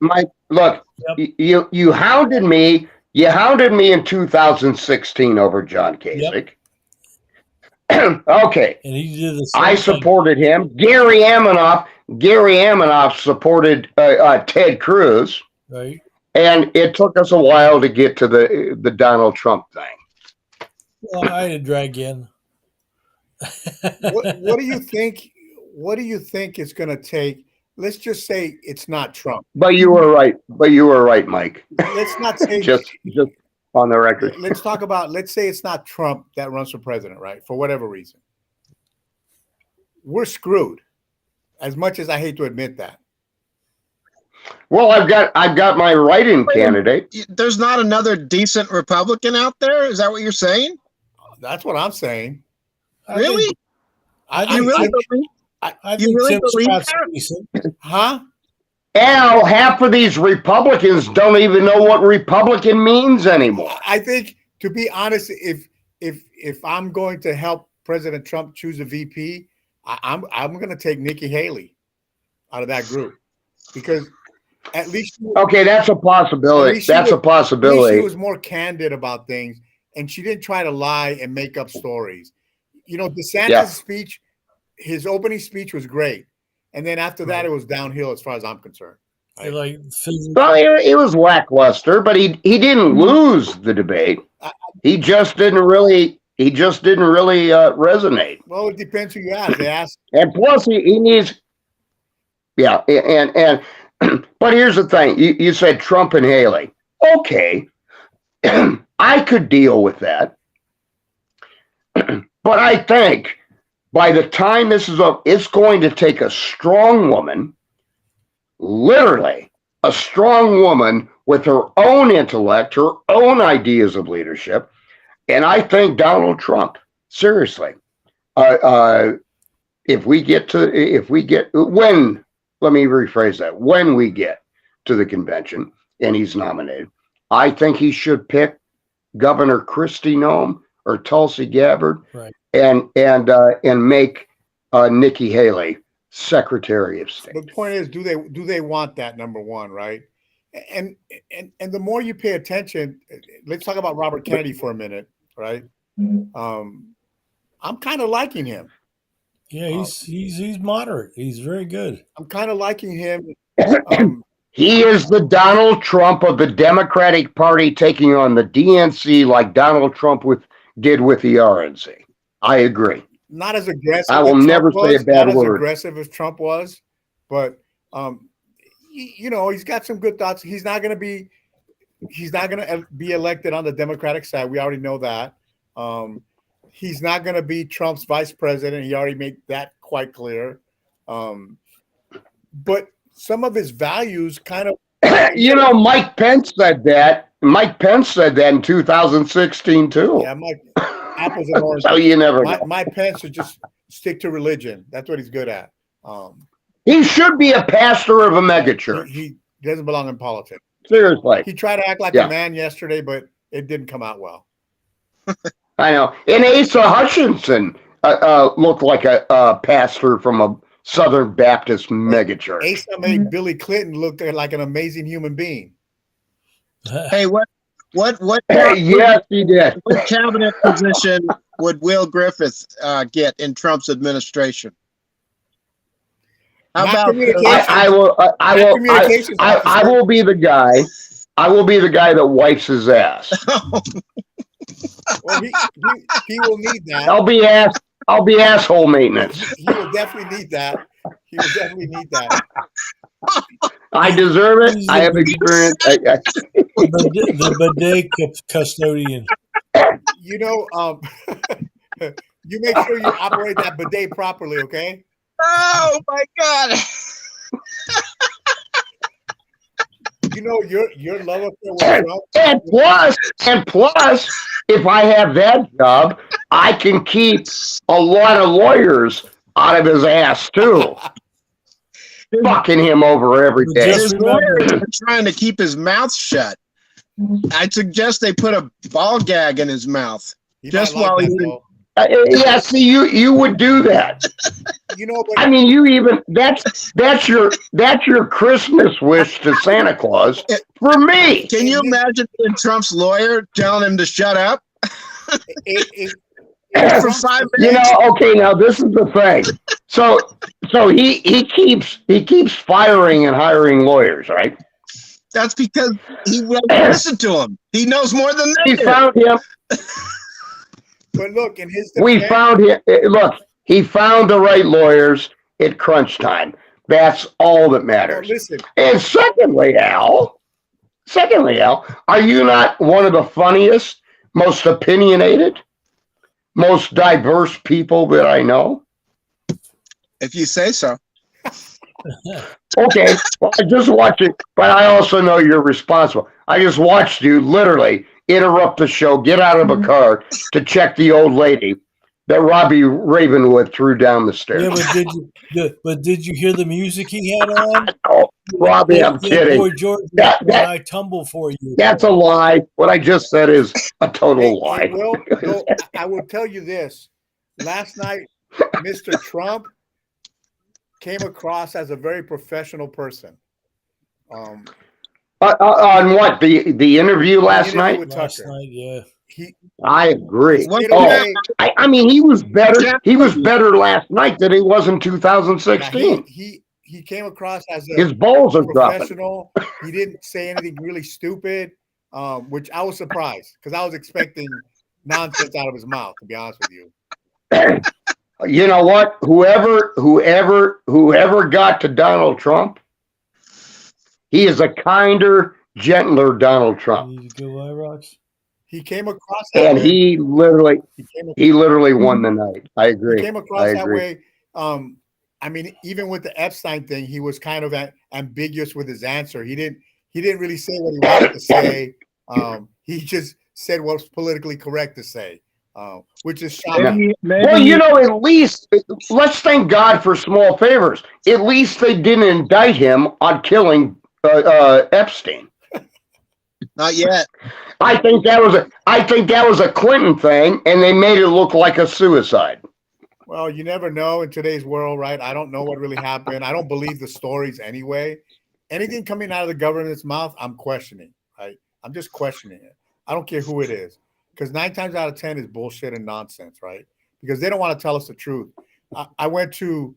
right, Look,
Yep.
you hounded me. You hounded me in 2016 over John Kasich. Okay,
And he did the same
I
thing.
supported him. Gary Amanoff supported Ted Cruz,
Right.
and it took us a while to get to the Donald Trump thing.
Well, I had to drag in.
What do you think? What do you think it's going to take? Let's just say it's not Trump.
But you were right. Mike.
Let's not say
just on the record.
Let's talk about. Let's say it's not Trump that runs for president, right? For whatever reason, we're screwed. As much as I hate to admit that.
Well, I've got my write-in candidate.
There's not another decent Republican out there? Is that what you're saying?
That's what I'm saying.
Really?
I
You really
think Tim
believe
Scott's
that?
decent.
Huh?
Al, half of these Republicans don't even know what Republican means anymore.
I think, to be honest, if I'm going to help President Trump choose a VP, I'm going to take Nikki Haley out of that group, because at least
Okay, that's a possibility. That's a
At least
possibility.
she was more candid about things, and she didn't try to lie and make up stories. You know, DeSantis' speech, his opening speech was great, and then after that, it was downhill as far as I'm concerned.
Right? Like,
Well, it was lackluster, but he didn't lose the debate. He just didn't really resonate.
Well, it depends who you ask. They ask,
And plus, he needs. Yeah, and but here's the thing: you said Trump and Haley. Okay, I could deal with that, but I think by the time this is up, it's going to take a strong woman, literally a strong woman with her own intellect, her own ideas of leadership, and I think Donald Trump. Seriously, if we get when. Let me rephrase that. When we get to the convention and he's nominated, I think he should pick Governor Kristi Noem or Tulsi Gabbard,
right,
and make Nikki Haley Secretary of State.
but the point is, do they want that, number one, right? And the more you pay attention, let's talk about Robert Kennedy for a minute, right? I'm kind of liking him.
yeah, he's moderate. He's very good.
I'm kind of liking him.
He is the Donald Trump of the Democratic Party taking on the DNC like Donald Trump did with the RNC. I agree.
Not as aggressive.
I will never say a bad
not
word.
As aggressive as Trump was, but you know, he's got some good thoughts. He's not going to be elected on the Democratic side. We already know that. He's not going to be Trump's vice president. He already made that quite clear. But some of his values kind of.
You know, Mike Pence said that. Mike Pence said that in 2016 too.
Yeah, Mike. Apples and oranges.
So you never know.
Mike Pence should just stick to religion. That's what he's good at.
He should be a pastor of a megachurch.
He doesn't belong in politics.
Seriously.
He tried to act like a man yesterday, but it didn't come out well.
I know. And Asa Hutchinson looked like a pastor from a Southern Baptist megachurch.
Asa made Billy Clinton look like an amazing human being.
Hey, what?
Yes, he did.
What cabinet position would Will Griffith get in Trump's administration? How about
I will be the guy. I will be the guy that wipes his ass.
Well, he will need that.
I'll be asshole maintenance.
He will definitely need that. He will definitely need that.
I deserve it. I have experience.
The bidet custodian.
You know, you make sure you operate that bidet properly, okay?
Oh my God!
You know your love affair with Trump.
And plus, if I have that job, I can keep a lot of lawyers out of his ass too. Fucking him over every day.
His lawyers are trying to keep his mouth shut. I suggest they put a ball gag in his mouth
He
just
might like
while
that,
he's
though.
Yeah, see, you would do that.
You know, but
I mean, you even that's your Christmas wish to Santa Claus for me.
Can you imagine being Trump's lawyer telling him to shut up
it
for 5
You
minutes?
know, okay, now this is the thing. So he keeps firing and hiring lawyers, right?
That's because he won't listen to him. He knows more than they
We
do.
found him.
but look, in his
We
defense,
found him. Look, he found the right lawyers at crunch time. That's all that
well,
matters.
listen,
And secondly, Al, are you not one of the funniest, most opinionated, most diverse people that I know?
If you say so.
Okay, well, I just watched it, but I also know you're responsible. I just watched you literally interrupt the show, get out of a car to check the old lady that Robbie Ravenwood threw down the stairs.
Yeah, but did you hear the music he had on?
Oh, Robbie, I'm kidding.
Boy George,
That-
when
that-
I tumble for you.
That's a lie. What I just said is a total lie.
Will, no, I will tell you this. Last night, Mr. Trump came across as a very professional person.
On what? The interview last
interview
night?
with
Last
Tucker.
night, yeah.
He
I agree.
What
straight
Oh,
away,
I mean, he was better. He was better last night than he was in 2016.
he came across as
His
a
balls are dropping.
professional. He didn't say anything really stupid, which I was surprised because I was expecting nonsense out of his mouth. To be honest with you,
You know what? Whoever got to Donald Trump, he is a kinder, gentler Donald Trump,
You need to go Rocks.
he came across that
and
way.
he literally
He
won the night. I agree.
came across
I
that
agree.
way. I mean, even with the Epstein thing, he was kind of ambiguous with his answer. He didn't really say what he wanted to say. He just said what's politically correct to say, which is shocking.
Well, you know, at least let's thank God for small favors. At least they didn't indict him on killing Epstein.
Not yet.
I think that was a Clinton thing, and they made it look like a suicide.
Well, you never know in today's world, right? I don't know what really happened. I don't believe the stories anyway. Anything coming out of the government's mouth, I'm questioning, right? I'm just questioning it. I don't care who it is, because 9 times out of 10 is bullshit and nonsense, right? Because they don't want to tell us the truth. I went to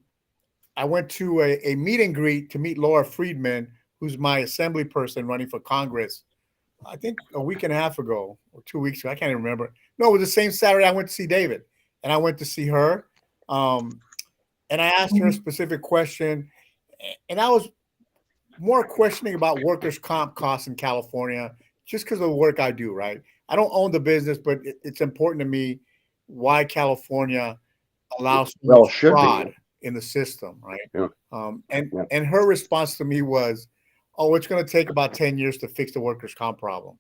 a meet and greet to meet Laura Friedman, who's my assembly person running for Congress. I think a week and a half ago or 2 weeks ago. I can't even remember. No, it was the same Saturday I went to see David, and I went to see her. And I asked her a specific question, and I was more questioning about workers' comp costs in California just because of the work I do, right? I don't own the business, but it's important to me why California allows so much fraud in the system, right?
Yeah.
And her response to me was, "Oh, it's going to take about 10 years to fix the workers' comp problem."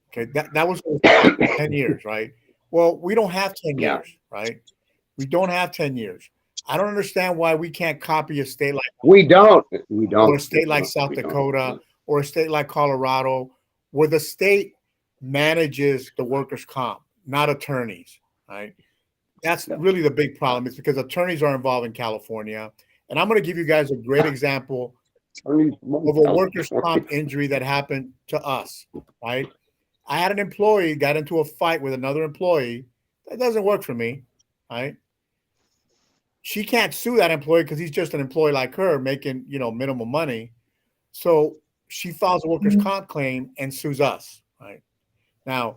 Okay, that was 10 years, right? Well, we don't have 10 years, right? We don't have 10 years. I don't understand why we can't copy a state like
we don't,
or a state like South Dakota or a state like Colorado, where the state manages the workers' comp, not attorneys, right? That's really the big problem. It's because attorneys are involved in California. And I'm going to give you guys a great example of a workers' comp injury that happened to us, right? I had an employee got into a fight with another employee. That doesn't work for me, right? She can't sue that employee because he's just an employee like her making, minimum money. So she files a workers' comp claim and sues us, right? Now,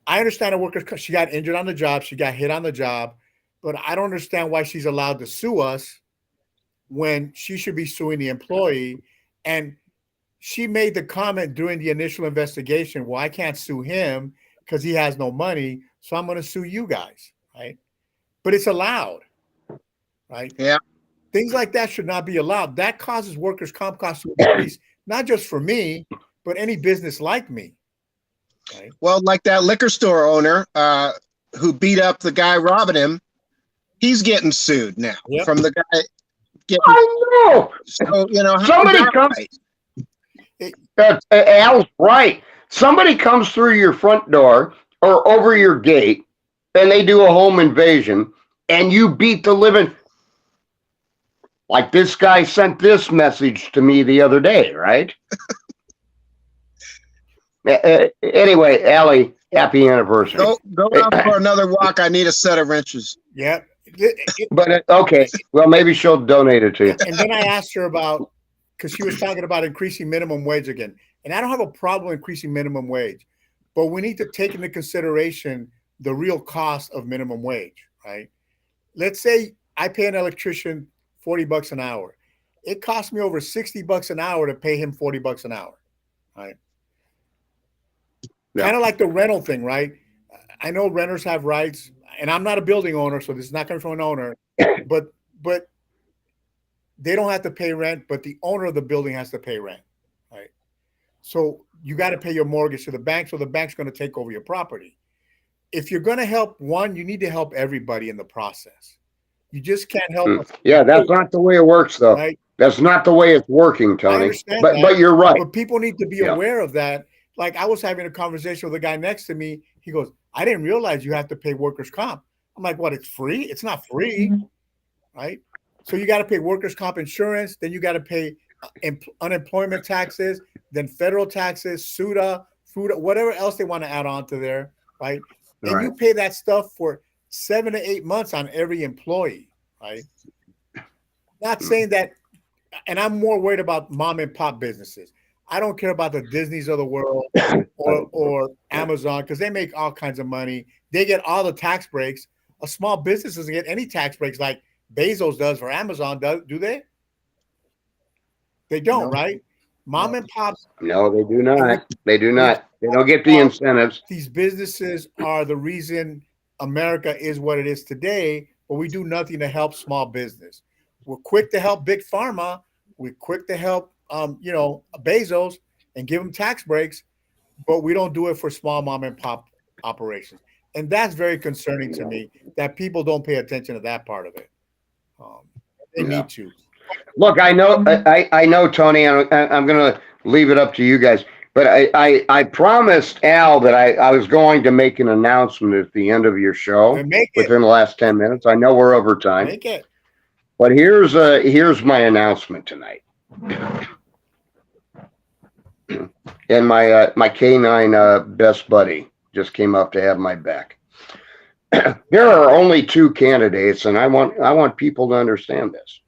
I understand she got injured on the job. She got hit on the job, but I don't understand why she's allowed to sue us when she should be suing the employee. And she made the comment during the initial investigation, well, I can't sue him because he has no money, so I'm going to sue you guys, right? But it's allowed, right?
Yeah.
Things like that should not be allowed. That causes workers' comp costs to increase, not just for me, but any business like me. Right?
Well, like that liquor store owner who beat up the guy robbing him, he's getting sued now from the guy.
I know.
So,
somebody comes.
Right?
Al's right. Somebody comes through your front door or over your gate and they do a home invasion, and you beat the living. Like this guy sent this message to me the other day, right? Anyway, Allie, happy anniversary.
Go out for another walk. I need a set of wrenches.
Yeah.
But okay, well, maybe she'll donate it to you.
And then I asked her about, because she was talking about increasing minimum wage again. And I don't have a problem increasing minimum wage, but we need to take into consideration the real cost of minimum wage, right? Let's say I pay an electrician $40 an hour. It costs me over $60 an hour to pay him $40 an hour, right?
Yeah.
Kind of like the rental thing, right? I know renters have rights, and I'm not a building owner, so this is not coming from an owner, but they don't have to pay rent, but the owner of the building has to pay rent, right? So you got to pay your mortgage to the bank, so the bank's going to take over your property. If you're going to help one, you need to help everybody in the process. You just can't help.
Yeah, that's not the way it works, though.
Right?
That's not the way it's working, Tony.
I understand
but
that,
but you're right.
But people need to be aware of that. Like I was having a conversation with a guy next to me. He goes, "I didn't realize you have to pay workers' comp." I'm like, "What? It's free? It's not free, right?" So you got to pay workers' comp insurance. Then you got to pay unemployment taxes. Then federal taxes, SUDA, FUDA, whatever else they want to add on to there, right? And you pay that stuff for 7 to 8 months on every employee, right? Not saying that, and I'm more worried about mom and pop businesses. I don't care about the Disneys of the world or Amazon because they make all kinds of money. They get all the tax breaks. A small business doesn't get any tax breaks like Bezos does or Amazon does, do they? They don't, right? Mom and pops.
No, they do not. They do not. They don't get the incentives.
These businesses are the reason America is what it is today, but we do nothing to help small business. We're quick to help big pharma. We're quick to help, Bezos and give them tax breaks, but we don't do it for small mom and pop operations. And that's very concerning to me that people don't pay attention to that part of it. They need to.
Look, I know, Tony, and I'm going to leave it up to you guys. But I promised Al that I was going to make an announcement at the end of your show within the last 10 minutes. I know we're over time.
Make it.
But here's my announcement tonight. And my canine best buddy just came up to have my back. There are only two candidates, and I want people to understand this.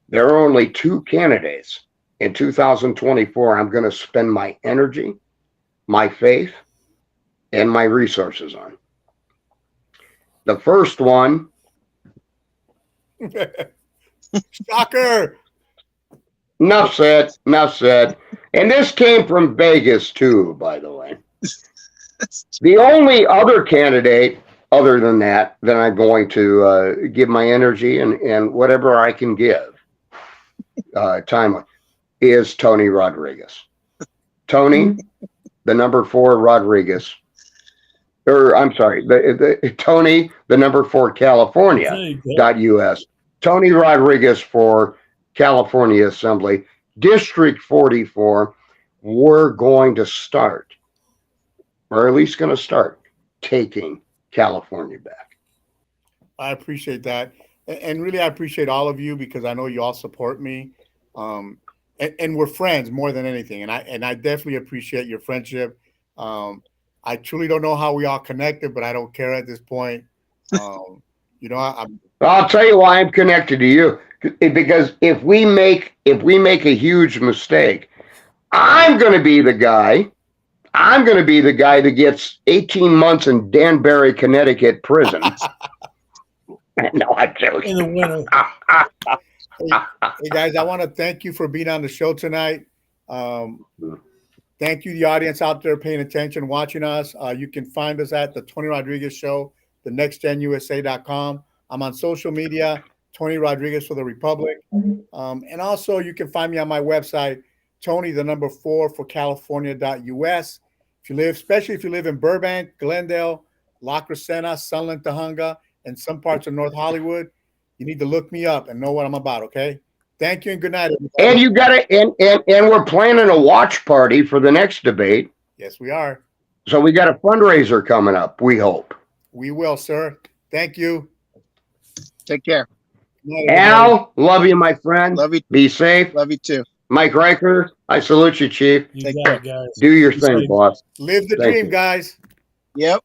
There are only two candidates in 2024 I'm going to spend my energy, my faith, and my resources on. The first one.
Shocker.
Enough said. And this came from Vegas too, by the way. The only other candidate other than that I'm going to give my energy and whatever I can give time is Tony Rodriguez. Tony, the number 4 Rodriguez, or I'm sorry, the Tony, the number 4 California.us. Tony Rodriguez for California Assembly, District 44. We're going to start, or at least going to start, taking California back.
I appreciate that. And really, I appreciate all of you because I know you all support me. And we're friends more than anything. And I definitely appreciate your friendship. I truly don't know how we all connected, but I don't care at this point. I'll
tell you why I'm connected to you. Because if we make a huge mistake, I'm going to be the guy that gets 18 months in Danbury, Connecticut prison. No, I'm joking.
In the winter.
Hey guys, I want to thank you for being on the show tonight. Thank you, the audience out there paying attention, watching us. You can find us at the Tony Rodriguez Show, the nextgenusa.com. I'm on social media, Tony Rodriguez for the Republic. And also you can find me on my website, Tony, the number 4 for California.us. Especially if you live in Burbank, Glendale, La Crescenta, Sunland, Tujunga, and some parts of North Hollywood, you need to look me up and know what I'm about, okay? Thank you and good night, everybody.
And you got to, and we're planning a watch party for the next debate.
Yes, we are.
So we got a fundraiser coming up, we hope.
We will, sir. Thank you.
Take care.
Good night, everybody.
Al, love you, my friend.
Love you.
Be safe.
Love you too.
Mike Riker, I salute you, Chief.
You
Take
got
care.
it, guys.
Do your
Be
thing,
safe.
boss.
Live the
Thank
dream,
you.
guys.
Yep.